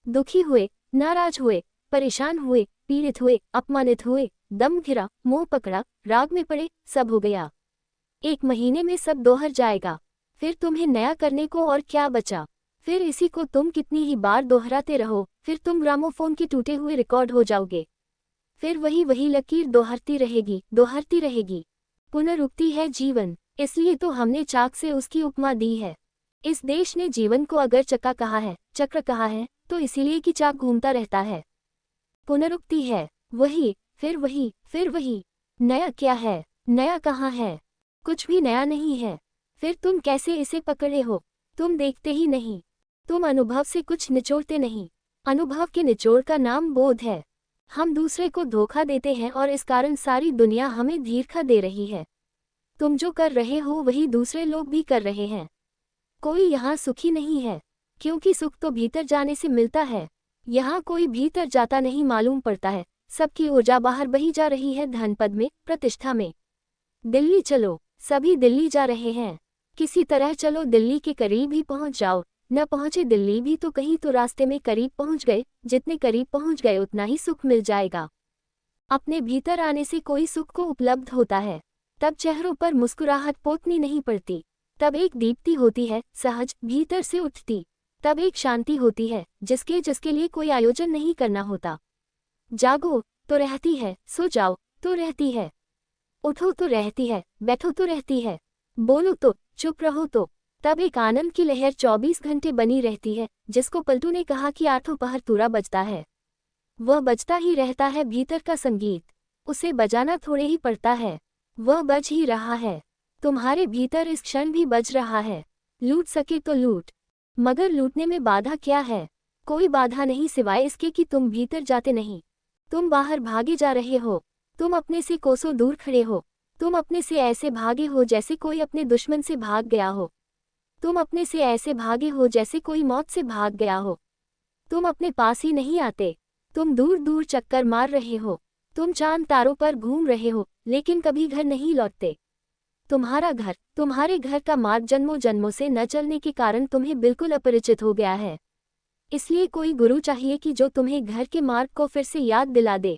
दुखी हुए, नाराज हुए, परेशान हुए, पीड़ित हुए, अपमानित हुए, दम घिरा, मोह पकड़ा, राग में पड़े, सब हो गया। 1 महीने में सब दोहर जाएगा। फिर तुम्हें नया करने को और क्या बचा। फिर इसी को तुम कितनी ही बार दोहराते रहो, फिर तुम ग्रामोफोन के टूटे हुए रिकॉर्ड हो जाओगे। फिर वही लकीर दोहरती रहेगी, दोहरती रहेगी। पुनरुक्ति है जीवन, इसलिए तो हमने चाक से उसकी उपमा दी है। इस देश ने जीवन को अगर चक्का कहा है, चक्र कहा है, तो इसीलिए कि चाक घूमता रहता है। पुनरुक्ति है वही, फिर वही, फिर वही। नया क्या है, नया कहाँ है, कुछ भी नया नहीं है। फिर तुम कैसे इसे पकड़े हो, तुम देखते ही नहीं। तुम अनुभव से कुछ निचोड़ते नहीं। अनुभव के निचोड़ का नाम बोध है। हम दूसरे को धोखा देते हैं और इस कारण सारी दुनिया हमें धीरखा दे रही है। तुम जो कर रहे हो वही दूसरे लोग भी कर रहे हैं। कोई यहाँ सुखी नहीं है, क्योंकि सुख तो भीतर जाने से मिलता है। यहाँ कोई भीतर जाता नहीं मालूम पड़ता है। सबकी ऊर्जा बाहर बही जा रही है, धन पद में, प्रतिष्ठा में। दिल्ली चलो, सभी दिल्ली जा रहे हैं। किसी तरह चलो, दिल्ली के करीब ही पहुँच जाओ, न पहुँचे दिल्ली भी तो कहीं तो रास्ते में करीब पहुँच गए, जितने करीब पहुँच गए उतना ही सुख मिल जाएगा। अपने भीतर आने से कोई सुख को उपलब्ध होता है, तब चेहरों पर मुस्कुराहट पोतनी नहीं पड़ती, तब एक दीप्ति होती है सहज भीतर से उठती, तब एक शांति होती है जिसके लिए कोई आयोजन नहीं करना होता। जागो तो रहती है, सो जाओ तो रहती है, उठो तो रहती है, बैठो तो रहती है, बोलो तो, चुप रहो तो, तब एक आनंद की लहर 24 घंटे बनी रहती है, जिसको पलटू ने कहा कि आठों पहर तुरा बजता है। वह बजता ही रहता है भीतर का संगीत, उसे बजाना थोड़े ही पड़ता है, वह बज ही रहा है। तुम्हारे भीतर इस क्षण भी बज रहा है। लूट सके तो लूट, मगर लूटने में बाधा क्या है? कोई बाधा नहीं सिवाय इसके कि तुम भीतर जाते नहीं, तुम बाहर भागे जा रहे हो, तुम अपने से कोसों दूर खड़े हो, तुम अपने से ऐसे भागे हो जैसे कोई अपने दुश्मन से भाग गया हो, तुम अपने से ऐसे भागे हो जैसे कोई मौत से भाग गया हो। तुम अपने पास ही नहीं आते, तुम दूर दूर चक्कर मार रहे हो, तुम चांद तारों पर घूम रहे हो, लेकिन कभी घर नहीं लौटते। तुम्हारा घर, तुम्हारे घर का मार्ग जन्मों जन्मों से न चलने के कारण तुम्हें बिल्कुल अपरिचित हो गया है। इसलिए कोई गुरु चाहिए कि जो तुम्हें घर के मार्ग को फिर से याद दिला दे।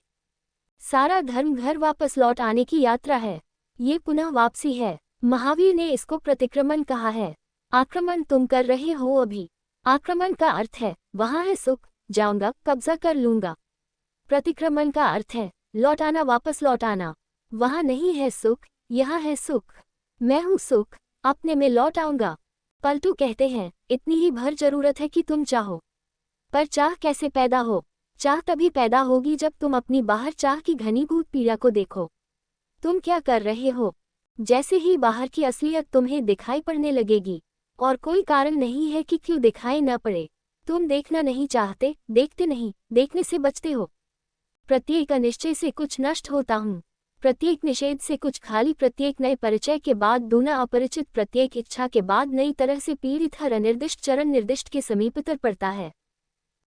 सारा धर्म घर वापस लौट आने की यात्रा है, ये पुनः वापसी है। महावीर ने इसको प्रतिक्रमण कहा है। आक्रमण तुम कर रहे हो अभी, आक्रमण का अर्थ है वहाँ है सुख, जाऊंगा कब्जा कर लूंगा। प्रतिक्रमण का अर्थ है लौट आना, वापस लौट आना। वहाँ नहीं है सुख, यहाँ है सुख, मैं हूँ सुख, अपने में लौट आऊंगा। पलटू कहते हैं इतनी ही भर जरूरत है कि तुम चाहो, पर चाह कैसे पैदा हो? चाह तभी पैदा होगी जब तुम अपनी बाहर चाह की घनीभूत पीड़ा को देखो। तुम क्या कर रहे हो? जैसे ही बाहर की असलियत तुम्हें दिखाई पड़ने लगेगी, और कोई कारण नहीं है कि क्यों दिखाई न पड़े। तुम देखना नहीं चाहते, देखते नहीं, देखने से बचते हो। प्रत्येक अनिश्चय से कुछ नष्ट होता हूँ, प्रत्येक निषेध से कुछ खाली, प्रत्येक नए परिचय के बाद दूना अपरिचित, प्रत्येक इच्छा के बाद नई तरह से पीड़ित, हर अनिर्दिष्ट चरण निर्दिष्ट के समीपतर पड़ता है।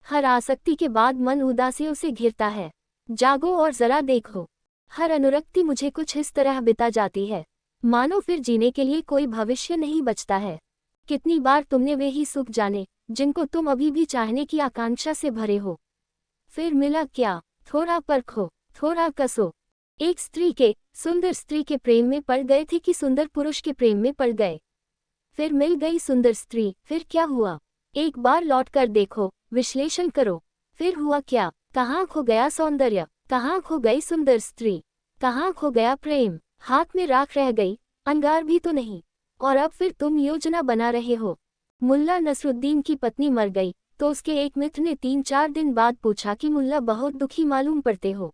हर आसक्ति के बाद मन उदासियों से घिरता है। जागो और जरा देखो, हर अनुरक्ति मुझे कुछ इस तरह बिता जाती है, मानो फिर जीने के लिए कोई भविष्य नहीं बचता है। कितनी बार तुमने वे ही सुख जाने जिनको तुम अभी भी चाहने की आकांक्षा से भरे हो, फिर मिला क्या? थोड़ा परखो, थोड़ा कसो। एक स्त्री के, सुंदर स्त्री के प्रेम में पड़ गए थे कि सुंदर पुरुष के प्रेम में पड़ गए, फिर मिल गई सुंदर स्त्री, फिर क्या हुआ? एक बार लौट कर देखो, विश्लेषण करो, फिर हुआ क्या? कहाँ खो गया सौंदर्य, कहाँ खो गई सुंदर स्त्री, कहाँ खो गया प्रेम? हाथ में राख रह गई, अंगार भी तो नहीं, और अब फिर तुम योजना बना रहे हो। मुल्ला नसरुद्दीन की पत्नी मर गई तो उसके एक मित्र ने 3-4 दिन बाद पूछा कि मुल्ला बहुत दुखी मालूम पड़ते हो,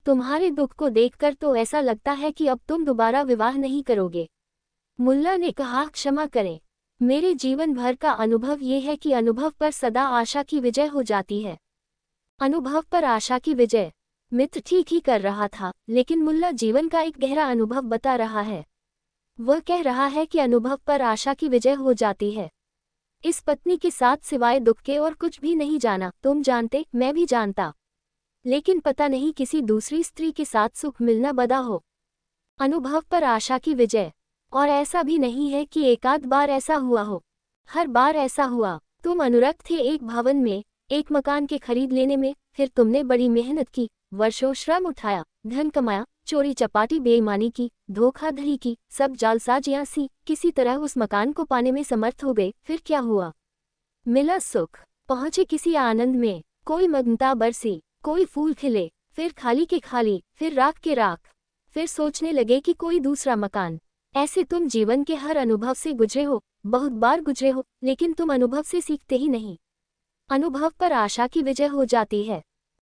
तुम्हारे दुख को देखकर तो ऐसा लगता है कि अब तुम दोबारा विवाह नहीं करोगे। मुल्ला ने कहा क्षमा करें, मेरे जीवन भर का अनुभव ये है कि अनुभव पर सदा आशा की विजय हो जाती है। अनुभव पर आशा की विजय। मित्र ठीक ही कर रहा था, लेकिन मुल्ला जीवन का एक गहरा अनुभव बता रहा है। वह कह रहा है कि अनुभव पर आशा की विजय हो जाती है। इस पत्नी के साथ सिवाय दुख के और कुछ भी नहीं जाना, तुम जानते, मैं भी जानता, लेकिन पता नहीं किसी दूसरी स्त्री के साथ सुख मिलना बदा हो। अनुभव पर आशा की विजय। और ऐसा भी नहीं है कि एकाध बार ऐसा हुआ हो, हर बार ऐसा हुआ। तुम अनुरक्त थे एक भवन में, एक मकान के खरीद लेने में, फिर तुमने बड़ी मेहनत की, वर्षों श्रम उठाया, धन कमाया, चोरी चपाटी बेईमानी की, धोखाधड़ी की, सब जालसाजियां सी, किसी तरह उस मकान को पाने में समर्थ हो गए। फिर क्या हुआ? मिला सुख, पहुंचे किसी आनंद में, कोई मग्नता बरसी, कोई फूल खिले, फिर खाली के खाली, फिर राख के राख, फिर सोचने लगे कि कोई दूसरा मकान। ऐसे तुम जीवन के हर अनुभव से गुजरे हो, बहुत बार गुजरे हो, लेकिन तुम अनुभव से सीखते ही नहीं। अनुभव पर आशा की विजय हो जाती है।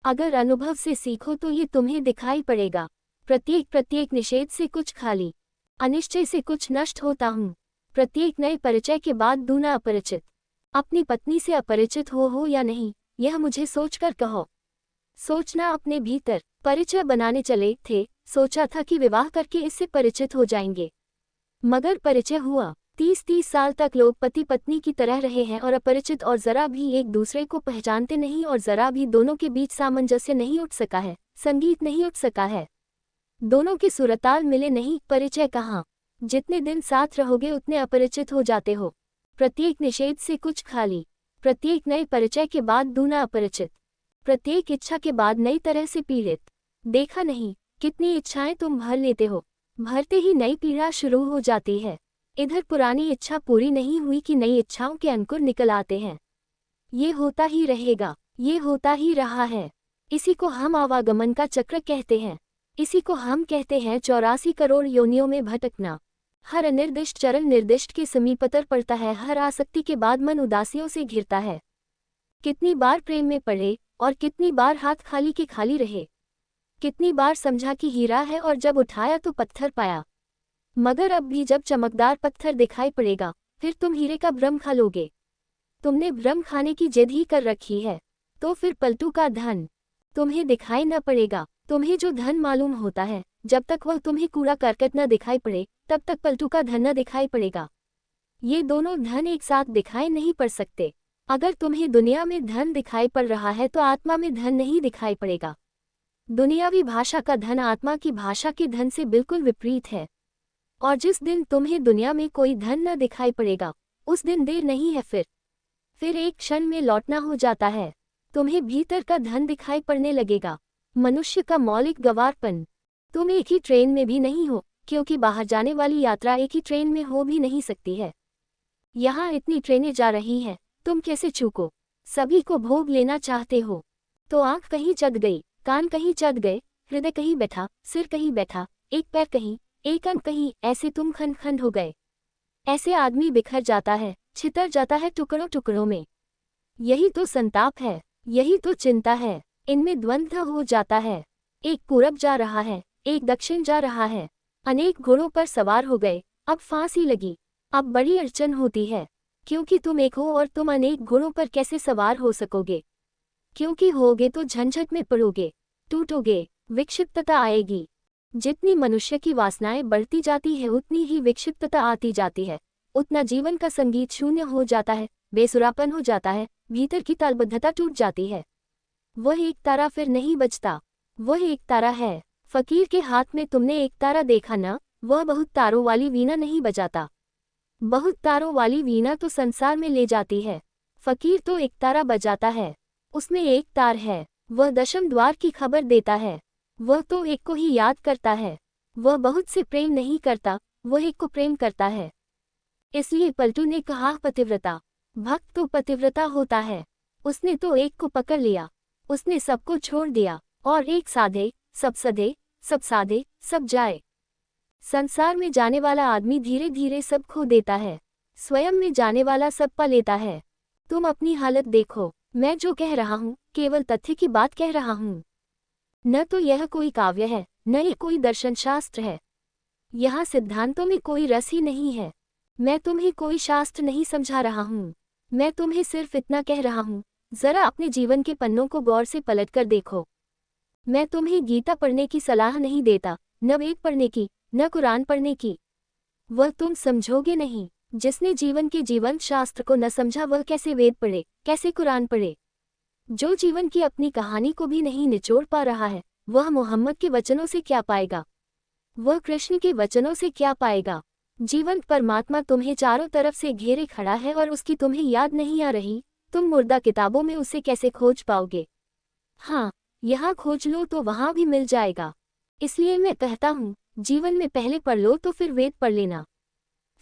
अगर अनुभव से सीखो तो ये तुम्हें दिखाई पड़ेगा। प्रत्येक निषेध से कुछ खाली, अनिश्चय से कुछ नष्ट होता हूँ, प्रत्येक नए परिचय के बाद दूना अपरिचित। अपनी पत्नी से अपरिचित हो या नहीं, यह मुझे सोचकर कहो। सोचना अपने भीतर। परिचय बनाने चले थे, सोचा था कि विवाह करके इससे परिचित हो जाएंगे, मगर परिचय हुआ। 30-30 साल तक लोग पति पत्नी की तरह रहे हैं और अपरिचित, और जरा भी एक दूसरे को पहचानते नहीं, और जरा भी दोनों के बीच सामंजस्य नहीं उठ सका है, संगीत नहीं उठ सका है, दोनों के सुरताल मिले नहीं। परिचय कहाँ? जितने दिन साथ रहोगे उतने अपरिचित हो जाते हो। प्रत्येक निषेध से कुछ खाली, प्रत्येक नए परिचय के बाद दूना अपरिचित, प्रत्येक इच्छा के बाद नई तरह से पीड़ित। देखा नहीं कितनी इच्छाएं तुम भर लेते हो, भरते ही नई पीड़ा शुरू हो जाती है। इधर पुरानी इच्छा पूरी नहीं हुई कि नई इच्छाओं के अंकुर निकल आते हैं। ये होता ही रहेगा, ये होता ही रहा है। इसी को हम आवागमन का चक्र कहते हैं। इसी को हम कहते हैं 84 करोड़ योनियों में भटकना। हर अनिर्दिष्ट चरण निर्दिष्ट के समीपतर पड़ता है। हर आसक्ति के बाद मन उदासियों से घिरता है। कितनी बार प्रेम में पड़े और कितनी बार हाथ खाली के खाली रहे। कितनी बार समझा कि हीरा है और जब उठाया तो पत्थर पाया। मगर अब भी जब चमकदार पत्थर दिखाई पड़ेगा फिर तुम हीरे का भ्रम खा लोगे। तुमने भ्रम खाने की जिद ही कर रखी है तो फिर पलटू का धन तुम्हें दिखाई न पड़ेगा। तुम्हें जो धन मालूम होता है, जब तक वह तुम्हें कूड़ा करकट न दिखाई पड़े तब तक पलटू का धन न दिखाई पड़ेगा। ये दोनों धन एक साथ दिखाई नहीं पड़ सकते। अगर तुम्हें दुनिया में धन दिखाई पड़ रहा है तो आत्मा में धन नहीं दिखाई पड़ेगा। दुनियावी भाषा का धन आत्मा की भाषा के धन से बिल्कुल विपरीत है। और जिस दिन तुम्हें दुनिया में कोई धन न दिखाई पड़ेगा उस दिन देर नहीं है, फिर एक क्षण में लौटना हो जाता है। तुम्हें भीतर का धन दिखाई पड़ने लगेगा। मनुष्य का मौलिक गंवारपन। तुम एक ही ट्रेन में भी नहीं हो, क्योंकि बाहर जाने वाली यात्रा एक ही ट्रेन में हो भी नहीं सकती है। यहाँ इतनी ट्रेनें जा रही हैं, तुम कैसे चूको? सभी को भोग लेना चाहते हो तो आंख कहीं चढ़ गई, कान कहीं चढ़ गए, हृदय कहीं बैठा, सिर कहीं बैठा, एक पैर कहीं, एक अंग कहीं, ऐसे तुम खंड खंड हो गए। ऐसे आदमी बिखर जाता है, छितर जाता है टुकड़ों टुकड़ों में। यही तो संताप है, यही तो चिंता है। इनमें द्वंद्व हो जाता है। एक पूरब जा रहा है, एक दक्षिण जा रहा है। अनेक घोड़ों पर सवार हो गए, अब फांसी लगी। अब बड़ी अड़चन होती है, क्योंकि तुम एक हो और तुम अनेक घोड़ों पर कैसे सवार हो सकोगे? क्योंकि होगे तो झंझट में पड़ोगे, टूटोगे, विक्षिप्तता आएगी। जितनी मनुष्य की वासनाएं बढ़ती जाती है उतनी ही विक्षिप्तता आती जाती है, उतना जीवन का संगीत शून्य हो जाता है, बेसुरापन हो जाता है, भीतर की तालबद्धता टूट जाती है। वह एक तारा फिर नहीं बचता। वह एक तारा है। फकीर के हाथ में तुमने एक तारा देखा ना? वह बहुत तारों वाली वीणा नहीं बजाता। बहुत तारों वाली वीणा तो संसार में ले जाती है। फकीर तो एक तारा बजाता है, उसमें एक तार है। वह दशम द्वार की खबर देता है। वह तो एक को ही याद करता है। वह बहुत से प्रेम नहीं करता, वह एक को प्रेम करता है। इसलिए पलटू ने कहा पतिव्रता। भक्त तो पतिव्रता होता है। उसने तो एक को पकड़ लिया, उसने सबको छोड़ दिया और एक साधे, सब सधे, सब साधे, सब जाए। संसार में जाने वाला आदमी धीरे धीरे सब खो देता है, स्वयं में जाने वाला सब पा लेता है। तुम अपनी हालत देखो। मैं जो कह रहा हूँ केवल तथ्य की बात कह रहा हूँ। न तो यह कोई काव्य है, न ये कोई दर्शन शास्त्र है। यहाँ सिद्धांतों में कोई रस ही नहीं है। मैं तुम्हें कोई शास्त्र नहीं समझा रहा हूँ। मैं तुम्हें सिर्फ इतना कह रहा हूँ, जरा अपने जीवन के पन्नों को गौर से पलटकर देखो। मैं तुम्हें गीता पढ़ने की सलाह नहीं देता, न वेद पढ़ने की, न कुरान पढ़ने की। वह तुम समझोगे नहीं। जिसने जीवन के जीवन शास्त्र को न समझा वह कैसे वेद पढ़े, कैसे कुरान पढ़े? जो जीवन की अपनी कहानी को भी नहीं निचोड़ पा रहा है, वह मोहम्मद के वचनों से क्या पाएगा? वह कृष्ण के वचनों से क्या पाएगा? जीवंत परमात्मा तुम्हें चारों तरफ से घेरे खड़ा है और उसकी तुम्हें याद नहीं आ रही। तुम मुर्दा किताबों में उसे कैसे खोज पाओगे? हाँ, यहाँ खोज लो तो वहाँ भी मिल जाएगा। इसलिए मैं कहता हूँ, जीवन में पहले पढ़ लो तो फिर वेद पढ़ लेना,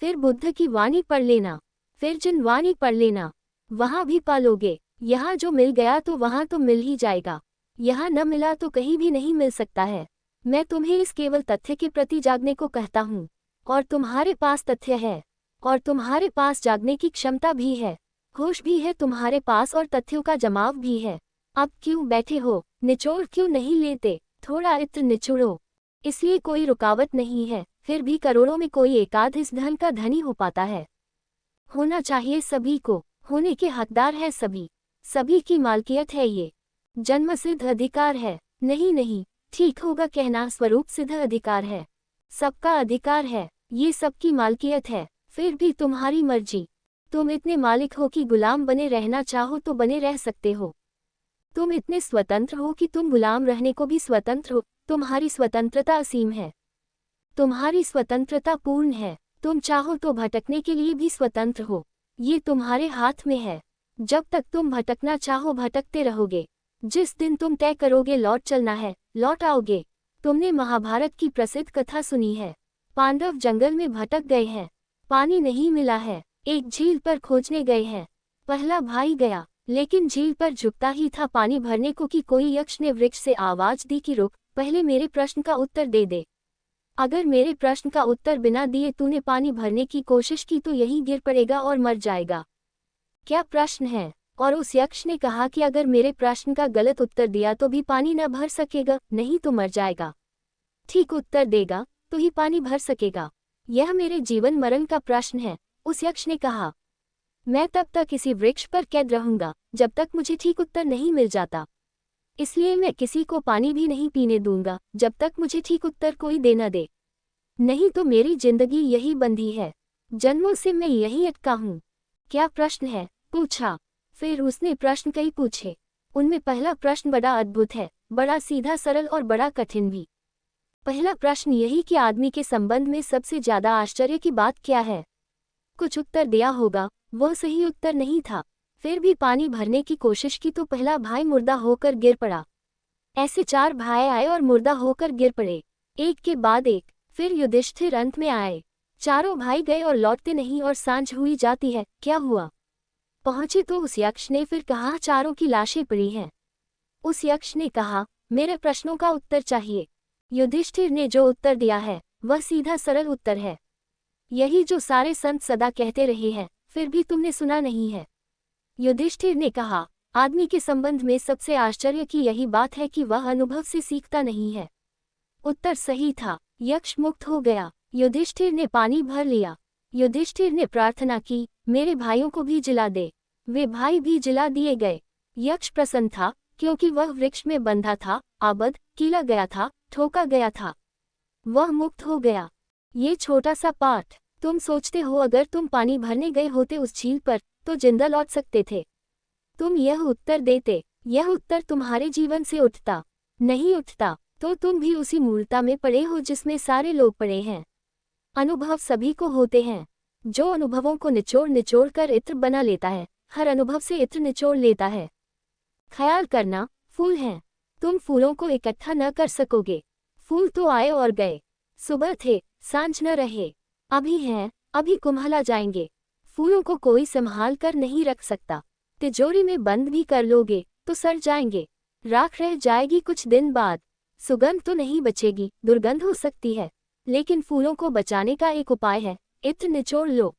फिर बुद्ध की वाणी पढ़ लेना, फिर जिन वाणी पढ़ लेना, वहाँ भी पालोगे। यहाँ जो मिल गया तो वहाँ तो मिल ही जाएगा, यहाँ न मिला तो कहीं भी नहीं मिल सकता है। मैं तुम्हें इस केवल तथ्य के प्रति जागने को कहता हूँ, और तुम्हारे पास तथ्य है, और तुम्हारे पास जागने की क्षमता भी है, होश भी है तुम्हारे पास और तथ्यों का जमाव भी है। अब क्यों बैठे हो? निचोड़ क्यों नहीं लेते? थोड़ा इत्र निचोड़ो। इसलिए कोई रुकावट नहीं है, फिर भी करोड़ों में कोई एकाध इस धन का धनी हो पाता है। होना चाहिए सभी को, होने के हकदार है सभी, सभी की मालकियत है, ये जन्मसिद्ध अधिकार है। नहीं, ठीक होगा कहना स्वरूप सिद्ध अधिकार है, सबका अधिकार है, ये सबकी मालकियत है। फिर भी तुम्हारी मर्जी। तुम इतने मालिक हो कि गुलाम बने रहना चाहो तो बने रह सकते हो। तुम इतने स्वतंत्र हो कि तुम गुलाम रहने को भी स्वतंत्र हो। तुम्हारी स्वतंत्रता असीम है, तुम्हारी स्वतंत्रता पूर्ण है। तुम चाहो तो भटकने के लिए भी स्वतंत्र हो। ये तुम्हारे हाथ में है। जब तक तुम भटकना चाहो भटकते रहोगे। जिस दिन तुम तय करोगे लौट चलना है, लौट आओगे। तुमने महाभारत की प्रसिद्ध कथा सुनी है। पांडव जंगल में भटक गए हैं, पानी नहीं मिला है, एक झील पर खोजने गए हैं। पहला भाई गया, लेकिन झील पर झुकता ही था पानी भरने को कि कोई यक्ष ने वृक्ष से आवाज दी कि रुक, पहले मेरे प्रश्न का उत्तर दे दे। अगर मेरे प्रश्न का उत्तर बिना दिए तूने पानी भरने की कोशिश की तो यहीं गिर पड़ेगा और मर जाएगा। क्या प्रश्न है? और उस यक्ष ने कहा कि अगर मेरे प्रश्न का गलत उत्तर दिया तो भी पानी न भर सकेगा, नहीं तो मर जाएगा। ठीक उत्तर देगा तो ही पानी भर सकेगा। यह मेरे जीवन मरण का प्रश्न है। उस यक्ष ने कहा, मैं तब तक इसी वृक्ष पर कैद रहूंगा जब तक मुझे ठीक उत्तर नहीं मिल जाता। इसलिए मैं किसी को पानी भी नहीं पीने दूंगा जब तक मुझे ठीक उत्तर कोई दे न दे। नहीं तो मेरी जिंदगी यही बंधी है, जन्मों से मैं यही अटका हूँ। क्या प्रश्न है? पूछा। फिर उसने प्रश्न कई पूछे। उनमें पहला प्रश्न बड़ा अद्भुत है, बड़ा सीधा सरल और बड़ा कठिन भी। पहला प्रश्न यही कि आदमी के संबंध में सबसे ज्यादा आश्चर्य की बात क्या है? कुछ उत्तर दिया होगा, वह सही उत्तर नहीं था। फिर भी पानी भरने की कोशिश की तो पहला भाई मुर्दा होकर गिर पड़ा। ऐसे 4 भाई आए और मुर्दा होकर गिर पड़े, एक के बाद एक। फिर युधिष्ठिर अंत में आए। चारों भाई गए और लौटते नहीं और सांझ हुई जाती है, क्या हुआ? पहुंचे तो उस यक्ष ने फिर कहा, चारों की लाशें पड़ी हैं। उस यक्ष ने कहा, मेरे प्रश्नों का उत्तर चाहिए। युधिष्ठिर ने जो उत्तर दिया है वह सीधा सरल उत्तर है, यही जो सारे संत सदा कहते रहे हैं, फिर भी तुमने सुना नहीं है। युधिष्ठिर ने कहा, आदमी के संबंध में सबसे आश्चर्य की यही बात है कि वह अनुभव से सीखता नहीं है। उत्तर सही था, यक्ष मुक्त हो गया। युधिष्ठिर ने पानी भर लिया। युधिष्ठिर ने प्रार्थना की, मेरे भाइयों को भी जिला दे। वे भाई भी जिला दिए गए। यक्ष प्रसन्न था क्योंकि वह वृक्ष में बंधा था, आबद्ध, कीला गया था, ठोका गया था। वह मुक्त हो गया। ये छोटा सा पाठ। तुम सोचते हो अगर तुम पानी भरने गए होते उस झील पर तो जिंदा लौट सकते थे। तुम यह उत्तर देते, यह उत्तर तुम्हारे जीवन से उठता। नहीं उठता तो तुम भी उसी मूलता में पड़े हो जिसमें सारे लोग पड़े हैं। अनुभव सभी को होते हैं। जो अनुभवों को निचोड़ निचोड़ कर इत्र बना लेता है, हर अनुभव से इत्र निचोड़ लेता है। ख्याल करना, फूल हैं, तुम फूलों को इकट्ठा न कर सकोगे। फूल तो आए और गए, सुबह थे, सांझ न रहे, अभी हैं, अभी कुम्हला जाएंगे। फूलों को कोई संभाल कर नहीं रख सकता। तिजोरी में बंद भी कर लोगे तो सड़ जाएंगे, राख रह जाएगी कुछ दिन बाद। सुगंध तो नहीं बचेगी, दुर्गंध हो सकती है, लेकिन फूलों को बचाने का एक उपाय है, इत्र निचोड़ लो,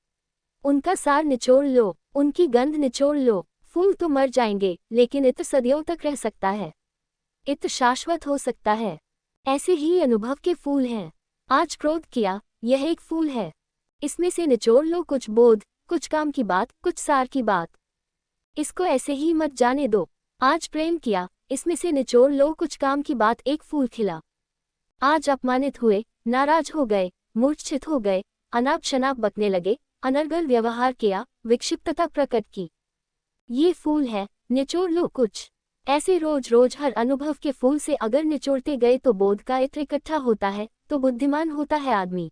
उनका सार निचोड़ लो, उनकी गंध निचोड़ लो। फूल तो मर जाएंगे लेकिन इत्र सदियों तक रह सकता है, इत्र शाश्वत हो सकता है। ऐसे ही अनुभव के फूल हैं। आज क्रोध किया, यह एक फूल है, इसमें से निचोड़ लो कुछ बोध, कुछ काम की बात, कुछ सार की बात। इसको ऐसे ही मत जाने दो। आज प्रेम किया, इसमें से निचोड़ लो कुछ काम की बात, एक फूल खिला। आज अपमानित हुए, नाराज हो गए, मूर्छित हो गए, अनाप शनाप बकने लगे, अनर्गल व्यवहार किया, विक्षिप्तता प्रकट की, ये फूल है, निचोड़ लो कुछ। ऐसे रोज रोज हर अनुभव के फूल से अगर निचोड़ते गए तो बोध का इत्र इकट्ठा होता है, तो बुद्धिमान होता है आदमी।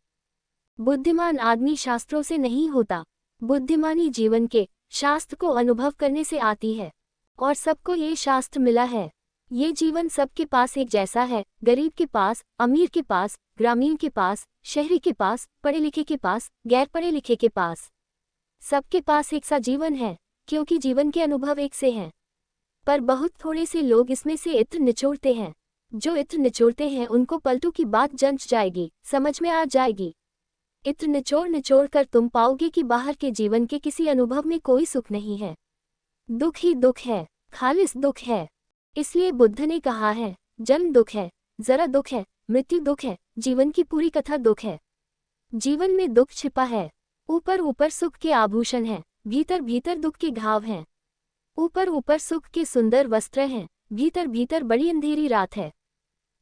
बुद्धिमान आदमी शास्त्रों से नहीं होता। बुद्धिमानी जीवन के शास्त्र को अनुभव करने से आती है, और सबको ये शास्त्र मिला है। ये जीवन सबके पास एक जैसा है, गरीब के पास, अमीर के पास, ग्रामीण के पास, शहरी के पास, पढ़े लिखे के पास, गैर पढ़े लिखे के पास। सबके पास एक सा जीवन है, क्योंकि जीवन के अनुभव एक से हैं। पर बहुत थोड़े से लोग इसमें से इत्र निचोड़ते हैं। जो इत्र निचोड़ते हैं उनको पलटू की बात जंच जाएगी, समझ में आ जाएगी। इत्र निचोड़ निचोड़ कर तुम पाओगे कि बाहर के जीवन के किसी अनुभव में कोई सुख नहीं है, दुख ही दुख है, खालिस दुख है। इसलिए बुद्ध ने कहा है, जन्म दुख है, जरा दुख है, मृत्यु दुख है, जीवन की पूरी कथा दुख है। जीवन में दुख छिपा है, ऊपर ऊपर सुख के आभूषण हैं, भीतर भीतर दुख के घाव हैं। ऊपर ऊपर सुख के सुंदर वस्त्र हैं, भीतर भीतर बड़ी अंधेरी रात है।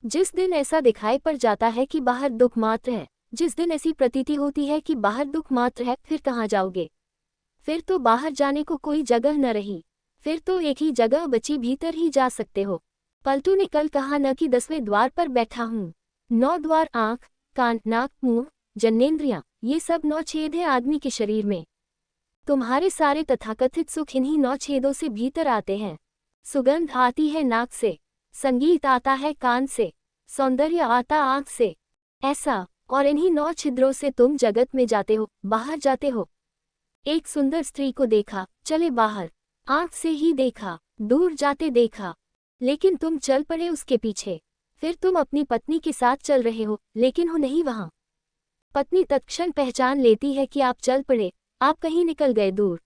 जिस दिन ऐसा दिखाई पड़ जाता है कि बाहर दुख मात्र है, जिस दिन ऐसी प्रतीति होती है कि बाहर दुख मात्र है, फिर कहाँ जाओगे? फिर तो बाहर जाने को कोई जगह न रही, फिर तो एक ही जगह बची, भीतर ही जा सकते हो। पलटू ने कल कहा न कि 10वें द्वार पर बैठा हूँ। 9 द्वार, आँख, कान, नाक, मुंह, जन्नेंद्रियां, ये सब 9 छेद है आदमी के शरीर में। तुम्हारे सारे तथाकथित सुख इन्हीं 9 छेदों से भीतर आते हैं। सुगंध आती है नाक से, संगीत आता है कान से, सौंदर्य आता आँख से। ऐसा, और इन्हीं 9 छिद्रों से तुम जगत में जाते हो, बाहर जाते हो। एक सुंदर स्त्री को देखा, चले बाहर, आँख से ही देखा, दूर जाते देखा, लेकिन तुम चल पड़े उसके पीछे। फिर तुम अपनी पत्नी के साथ चल रहे हो, लेकिन हो नहीं वहाँ। पत्नी तत्क्षण पहचान लेती है कि आप चल पड़े, आप कहीं निकल गए दूर।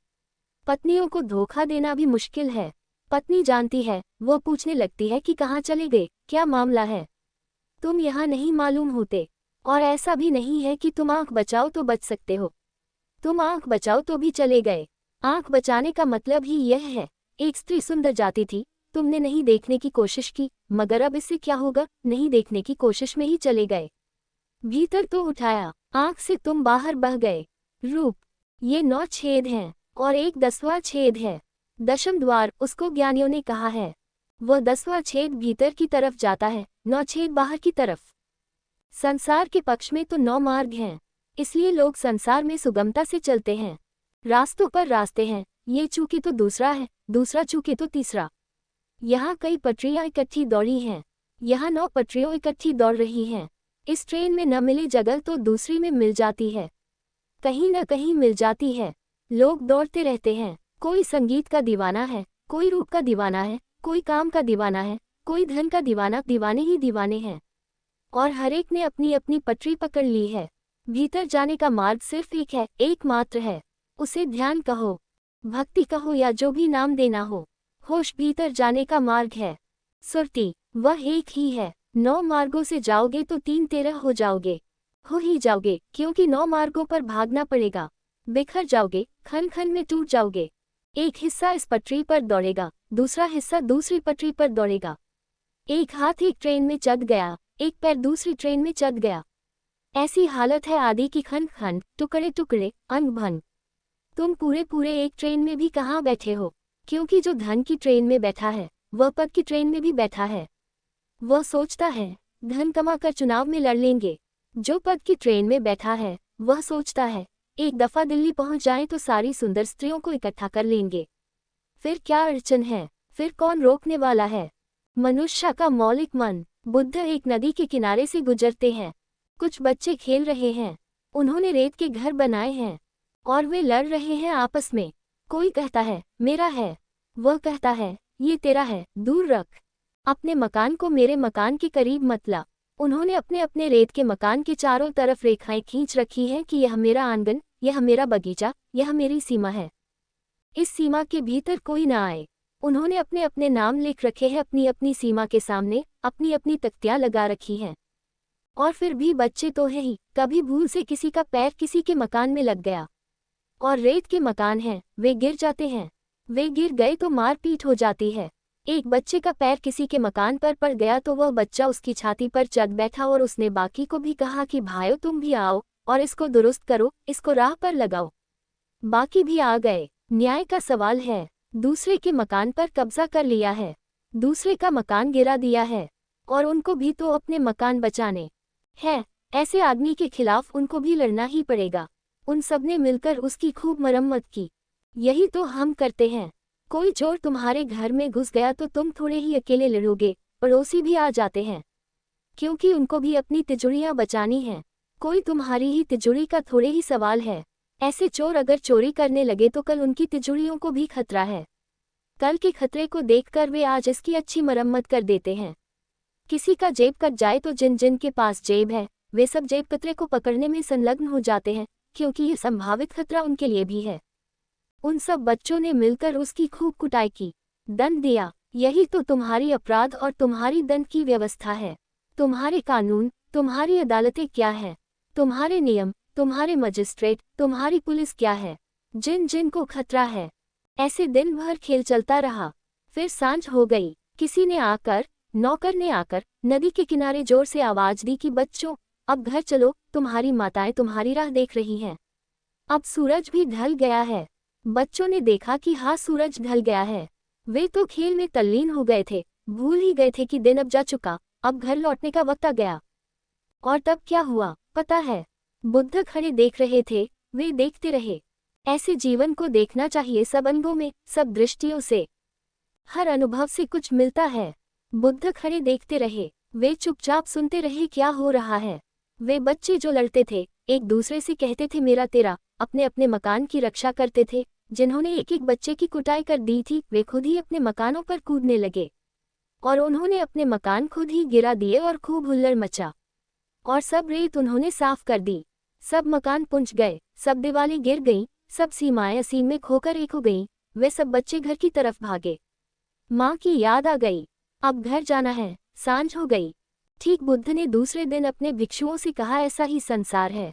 पत्नियों को धोखा देना भी मुश्किल है। पत्नी जानती है, वो पूछने लगती है कि कहाँ चले गए, क्या मामला है। तुम यहाँ नहीं मालूम होते, और ऐसा भी नहीं है कि तुम आंख बचाओ तो बच सकते हो। तुम आंख बचाओ तो भी चले गए। आंख बचाने का मतलब ही यह है। एक स्त्री सुंदर जाती थी, तुमने नहीं देखने की कोशिश की, मगर अब इससे क्या होगा, नहीं देखने की कोशिश में ही चले गए। भीतर तो उठाया, आंख से तुम बाहर बह गए। रूप, ये 9 छेद हैं, और एक 10वां छेद है, दशम द्वार, उसको ज्ञानियों ने कहा है। वह 10वां छेद भीतर की तरफ जाता है, 9 छेद बाहर की तरफ। संसार के पक्ष में तो 9 मार्ग हैं, इसलिए लोग संसार में सुगमता से चलते हैं। रास्तों पर रास्ते हैं, ये चूके तो दूसरा है, दूसरा चूके तो तीसरा। यहाँ कई पटरियाँ इकट्ठी दौड़ी हैं, यहाँ 9 पटरियों इकट्ठी दौड़ रही हैं। इस ट्रेन में न मिले जगह तो दूसरी में मिल जाती है, कहीं न कहीं मिल जाती है। लोग दौड़ते रहते हैं, कोई संगीत का दीवाना है, कोई रूप का दीवाना है, कोई काम का दीवाना है, कोई धन का दीवाना, दीवाने ही दीवाने हैं। और हर एक ने अपनी अपनी पटरी पकड़ ली है। भीतर जाने का मार्ग सिर्फ एक है, एकमात्र है। उसे ध्यान कहो, भक्ति कहो, या जो भी नाम देना हो। होश भीतर जाने का मार्ग है। सुरती, वह एक ही है। 9 मार्गों से जाओगे तो 3-13 हो जाओगे, हो ही जाओगे, क्योंकि 9 मार्गों पर भागना पड़ेगा। बिखर जाओगे, खन खन में टूट जाओगे। एक हिस्सा इस पटरी पर दौड़ेगा, दूसरा हिस्सा दूसरी पटरी पर दौड़ेगा। एक हाथ एक ट्रेन में चढ़ गया, एक पैर दूसरी ट्रेन में चढ़ गया। ऐसी हालत है आदि की, खंड खंड, टुकड़े टुकड़े, अंग भंग। तुम पूरे पूरे एक ट्रेन में भी कहाँ बैठे हो, क्योंकि जो धन की ट्रेन में बैठा है, वह पद की ट्रेन में भी बैठा है। वह सोचता है, धन कमाकर चुनाव में लड़ लेंगे। जो पद की ट्रेन में बैठा है, वह सोचता है, एक दफा दिल्ली पहुंच जाएं तो सारी सुंदर स्त्रियों को इकट्ठा कर लेंगे। फिर क्या अड़चन है, फिर कौन रोकने वाला है। मनुष्य का मौलिक मन। बुद्ध एक नदी के किनारे से गुजरते हैं। कुछ बच्चे खेल रहे हैं, उन्होंने रेत के घर बनाए हैं, और वे लड़ रहे हैं आपस में। कोई कहता है, मेरा है, वह कहता है, ये तेरा है, दूर रख। अपने मकान को मेरे मकान के करीब मत ला। उन्होंने अपने अपने रेत के मकान के चारों तरफ रेखाएं खींच रखी हैं कि यह मेरा आंगन, यह मेरा बगीचा, यह मेरी सीमा है। इस सीमा के भीतर कोई ना आए। उन्होंने अपने अपने नाम लिख रखे हैं अपनी अपनी सीमा के सामने, अपनी अपनी तख्तियां लगा रखी हैं। और फिर भी बच्चे तो है ही, कभी भूल से किसी का पैर किसी के मकान में लग गया, और रेत के मकान हैं, वे गिर जाते हैं। वे गिर गए तो मारपीट हो जाती है। एक बच्चे का पैर किसी के मकान पर पड़ गया तो वह बच्चा उसकी छाती पर चढ़ बैठा और उसने बाकी को भी कहा कि भाइयों तुम भी आओ और इसको दुरुस्त करो, इसको राह पर लगाओ। बाकी भी आ गए। न्याय का सवाल है, दूसरे के मकान पर कब्जा कर लिया है, दूसरे का मकान गिरा दिया है, और उनको भी तो अपने मकान बचाने हैं। ऐसे आदमी के खिलाफ उनको भी लड़ना ही पड़ेगा। उन सब ने मिलकर उसकी खूब मरम्मत की। यही तो हम करते हैं। कोई चोर तुम्हारे घर में घुस गया तो तुम थोड़े ही अकेले लड़ोगे, पड़ोसी भी आ जाते हैं, क्योंकि उनको भी अपनी तिजोरियां बचानी हैं। कोई तुम्हारी ही तिजोरी का थोड़े ही सवाल है। ऐसे चोर अगर चोरी करने लगे तो कल उनकी तिजोरियों को भी खतरा है। कल के खतरे को देखकर वे आज इसकी अच्छी मरम्मत कर देते हैं। किसी का जेब कट जाए तो जिन जिन के पास जेब है, वे सब जेब कतरे को पकड़ने में संलग्न हो जाते हैं, क्योंकि ये संभावित खतरा उनके लिए भी है। उन सब बच्चों ने मिलकर उसकी खूब कुटाई की, दंड दिया। यही तो तुम्हारी अपराध और तुम्हारी दंड की व्यवस्था है। तुम्हारे कानून, तुम्हारी अदालतें क्या है, तुम्हारे नियम, तुम्हारे मजिस्ट्रेट, तुम्हारी पुलिस क्या है, जिन जिन को खतरा है। ऐसे दिन भर खेल चलता रहा। फिर सांझ हो गई। किसी ने आकर, नौकर ने आकर नदी के किनारे जोर से आवाज दी कि बच्चों, अब घर चलो, तुम्हारी माताएं तुम्हारी राह देख रही हैं। अब सूरज भी ढल गया है। बच्चों ने देखा कि हाँ, सूरज ढल गया है। वे तो खेल में तल्लीन हो गए थे, भूल ही गए थे कि दिन अब जा चुका, अब घर लौटने का वक्त आ गया। और तब क्या हुआ पता है? बुद्ध खड़े देख रहे थे, वे देखते रहे। ऐसे जीवन को देखना चाहिए सब अंगों में, सब दृष्टियों से। हर अनुभव से कुछ मिलता है। बुद्ध खड़े देखते रहे, वे चुपचाप सुनते रहे क्या हो रहा है। वे बच्चे जो लड़ते थे, एक दूसरे से कहते थे मेरा तेरा, अपने अपने मकान की रक्षा करते थे। जिन्होंने एक एक बच्चे की कुटाई कर दी थी, वे खुद ही अपने मकानों पर कूदने लगे और उन्होंने अपने मकान खुद ही गिरा दिए और खूब हुल्लड़ मचा और सब रेत उन्होंने साफ कर दी। सब मकान पुंज गए, सब दीवारें गिर गईं, सब सीमाएं असीम में खोकर एक हो गईं। वे सब बच्चे घर की तरफ भागे। माँ की याद आ गई, अब घर जाना है, सांझ हो गई। ठीक बुद्ध ने दूसरे दिन अपने भिक्षुओं से कहा ऐसा ही संसार है।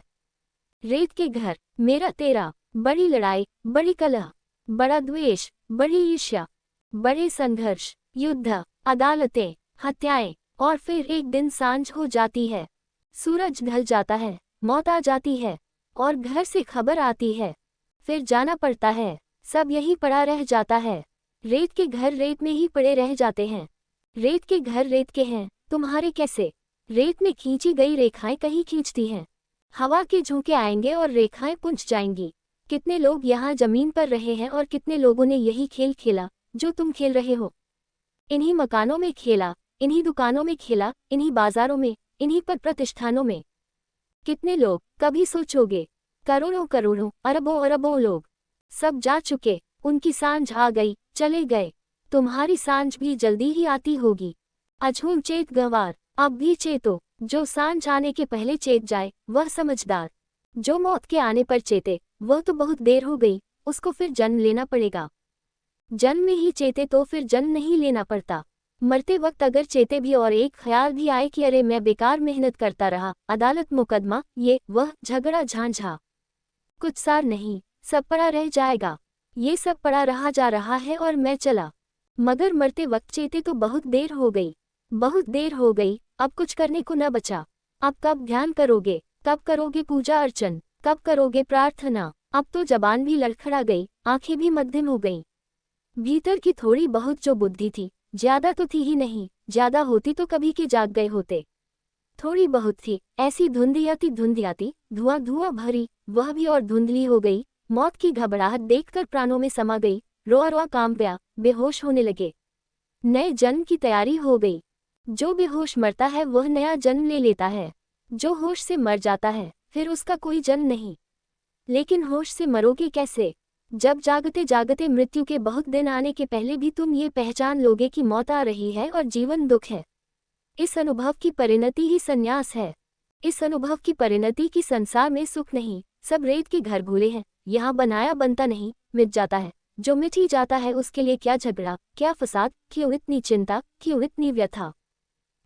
रेत के घर, मेरा तेरा, बड़ी लड़ाई, बड़ी कलह, बड़ा द्वेष, बड़ी ईर्ष्या, बड़े संघर्ष, युद्ध, अदालतें, हत्याएं, और फिर एक दिन सांझ हो जाती है, सूरज ढल जाता है, मौत आ जाती है और घर से खबर आती है, फिर जाना पड़ता है। सब यही पड़ा रह जाता है। रेत के घर रेत में ही पड़े रह जाते हैं। रेत के घर रेत के हैं, तुम्हारे कैसे? रेत में खींची गई रेखाएं कहीं खींचती हैं, हवा के झोंके आएंगे और रेखाएं पुंज जाएंगी। कितने लोग यहाँ जमीन पर रहे हैं और कितने लोगों ने यही खेल खेला जो तुम खेल रहे हो। इन्हीं मकानों में खेला, इन्हीं दुकानों में खेला, इन्हीं बाजारों में, इन्हीं पद प्रतिष्ठानों में। कितने लोग, कभी सोचोगे? करोड़ों करोड़ों, अरबों अरबों लोग, सब जा चुके, उनकी सांझ आ गई, चले गए। तुम्हारी सांझ भी जल्दी ही आती होगी। अझूम चेत गंवार, अब भी चेतो। जो सांझ आने के पहले चेत जाए वह समझदार। जो मौत के आने पर चेते वह तो बहुत देर हो गई, उसको फिर जन्म लेना पड़ेगा। जन्म में ही चेते तो फिर जन्म नहीं लेना पड़ता। मरते वक्त अगर चेते भी और एक ख्याल भी आए कि अरे मैं बेकार मेहनत करता रहा, अदालत मुकदमा, ये वह झगड़ा झांझा, कुछ सार नहीं, सब पड़ा रह जाएगा। ये सब पड़ा रहा जा रहा है और मैं चला। मगर मरते वक्त चेते तो बहुत देर हो गई, बहुत देर हो गई, अब कुछ करने को न बचा। अब कब ध्यान करोगे, कब करोगे पूजा अर्चन, कब करोगे प्रार्थना? अब तो जबान भी लड़खड़ा गई, आंखें भी मध्यम हो गईं। भीतर की थोड़ी बहुत जो बुद्धि थी, ज्यादा तो थी ही नहीं, ज्यादा होती तो कभी के जाग गए होते। थोड़ी बहुत थी, ऐसी धुंधियाती धुआं धुआं भरी, वह भी और धुंधली हो गई। मौत की घबराहट देखकर प्राणों में समा गई, रोआ रोआ कांप गया, बेहोश होने लगे। नए जन्म की तैयारी हो गई। जो बेहोश मरता है वह नया जन्म ले लेता है। जो होश से मर जाता है फिर उसका कोई जन्म नहीं। लेकिन होश से मरोगे कैसे? जब जागते जागते मृत्यु के बहुत दिन आने के पहले भी तुम ये पहचान लोगे कि मौत आ रही है और जीवन दुख है। इस अनुभव की परिणति ही संन्यास है। इस अनुभव की परिणति की संसार में सुख नहीं, सब रेत के घर भूले हैं। यहाँ बनाया बनता नहीं, मिट जाता है। जो मिट ही जाता है उसके लिए क्या झगड़ा, क्या फसाद, क्यों इतनी चिंता, क्यों इतनी व्यथा?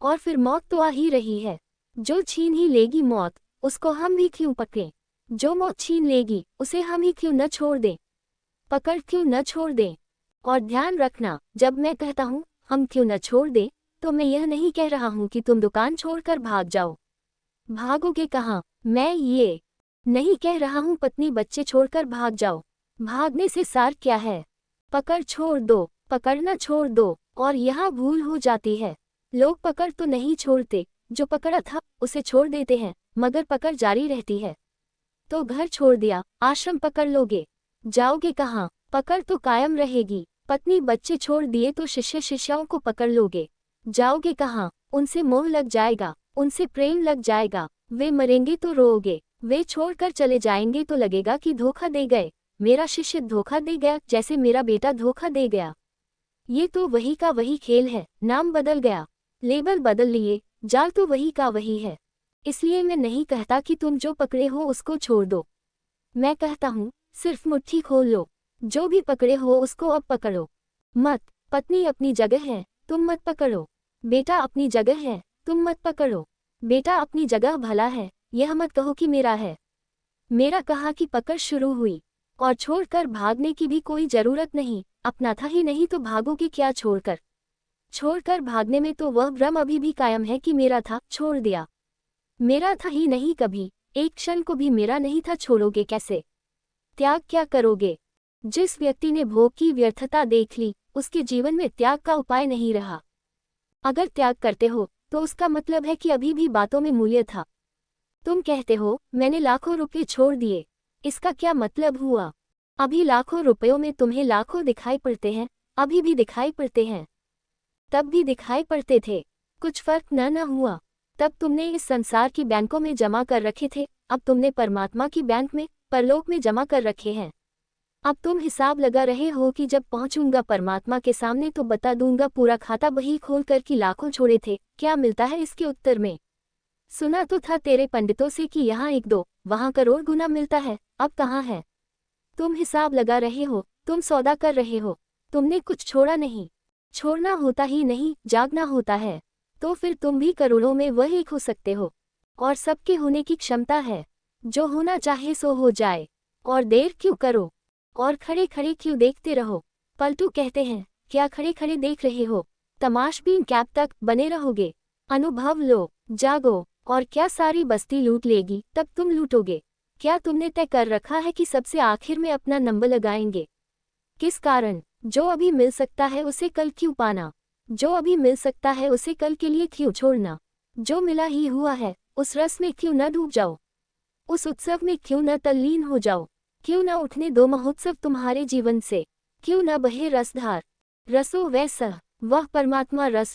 और फिर मौत तो आ ही रही है। जो छीन ही लेगी मौत, उसको हम भी क्यों पकड़ें? जो मौत छीन लेगी उसे हम ही क्यों न छोड़ दें, पकड़ क्यों न छोड़ दें? और ध्यान रखना, जब मैं कहता हूँ हम क्यों न छोड़ दें, तो मैं यह नहीं कह रहा हूँ कि तुम दुकान छोड़कर भाग जाओ। भागोगे कहाँ? मैं ये नहीं कह रहा हूँ पत्नी बच्चे छोड़कर भाग जाओ। भागने से सार क्या है? पकड़ छोड़ दो, पकड़ना छोड़ दो। और यहाँ भूल हो जाती है। लोग पकड़ तो नहीं छोड़ते, जो पकड़ा था उसे छोड़ देते हैं, मगर पकड़ जारी रहती है। तो घर छोड़ दिया, आश्रम पकड़ लोगे, जाओगे कहाँ? पकड़ तो कायम रहेगी। पत्नी बच्चे छोड़ दिए तो शिष्य शिष्याओं को पकड़ लोगे, जाओगे कहाँ? उनसे मोह लग जाएगा, उनसे प्रेम लग जाएगा। वे मरेंगे तो रोओगे, वे छोड़कर चले जाएंगे तो लगेगा कि धोखा दे गए, मेरा शिष्य धोखा दे गया, जैसे मेरा बेटा धोखा दे गया। ये तो वही का वही खेल है, नाम बदल गया, लेबल बदल लिए, जाल तो वही का वही है। इसलिए मैं नहीं कहता कि तुम जो पकड़े हो उसको छोड़ दो। मैं कहता हूँ सिर्फ मुट्ठी खोल लो, जो भी पकड़े हो उसको अब पकड़ो मत। पत्नी अपनी जगह है, तुम मत पकड़ो। बेटा अपनी जगह है, तुम मत पकड़ो। बेटा अपनी जगह भला है, यह मत कहो कि मेरा है। मेरा कहा कि पकड़ शुरू हुई, और छोड़कर भागने की भी कोई जरूरत नहीं। अपना था ही नहीं तो भागोगे क्या छोड़कर? छोड़कर भागने में तो वह भ्रम अभी भी कायम है कि मेरा था, छोड़ दिया। मेरा था ही नहीं कभी, एक क्षण को भी मेरा नहीं था, छोड़ोगे कैसे? त्याग क्या करोगे? जिस व्यक्ति ने भोग की व्यर्थता देख ली, उसके जीवन में त्याग का उपाय नहीं रहा। अगर त्याग करते हो तो उसका मतलब है कि अभी भी बातों में मूल्य था। तुम कहते हो मैंने लाखों रुपये छोड़ दिए, इसका क्या मतलब हुआ? अभी लाखों रुपयों में तुम्हें लाखों दिखाई पड़ते हैं, अभी भी दिखाई पड़ते हैं, तब भी दिखाई पड़ते थे, कुछ फर्क न हुआ। तब तुमने इस संसार की बैंकों में जमा कर रखे थे, अब तुमने परमात्मा की बैंक में, परलोक में जमा कर रखे हैं। अब तुम हिसाब लगा रहे हो कि जब पहुंचूंगा परमात्मा के सामने तो बता दूंगा पूरा खाता बही खोल कर कि लाखों छोड़े थे, क्या मिलता है इसके उत्तर में? सुना तो था तेरे पंडितों से कि यहाँ 1-2, वहाँ करोड़ गुना मिलता है, अब कहाँ है? तुम हिसाब लगा रहे हो, तुम सौदा कर रहे हो, तुमने कुछ छोड़ा नहीं। छोड़ना होता ही नहीं, जागना होता है। तो फिर तुम भी करोड़ों में वह एक हो सकते हो, और सबके होने की क्षमता है। जो होना चाहे सो हो जाए, और देर क्यों करो, और खड़े खड़े क्यों देखते रहो? पलटू कहते हैं, क्या खड़े खड़े देख रहे हो? तमाशबीन कैब तक बने रहोगे? अनुभव लो, जागो, और क्या सारी बस्ती लूट लेगी तब तुम लूटोगे? क्या तुमने तय कर रखा है कि सबसे आखिर में अपना नंबर लगाएंगे? किस कारण? जो अभी मिल सकता है उसे कल क्यों पाना? जो अभी मिल सकता है उसे कल के लिए क्यों छोड़ना? जो मिला ही हुआ है, उस रस में क्यों न डूब जाओ? उस उत्सव में क्यों न तल्लीन हो जाओ? क्यों न उठने दो महोत्सव तुम्हारे जीवन से? क्यों न बहे रसधार? रसो वैसा, वह परमात्मा रस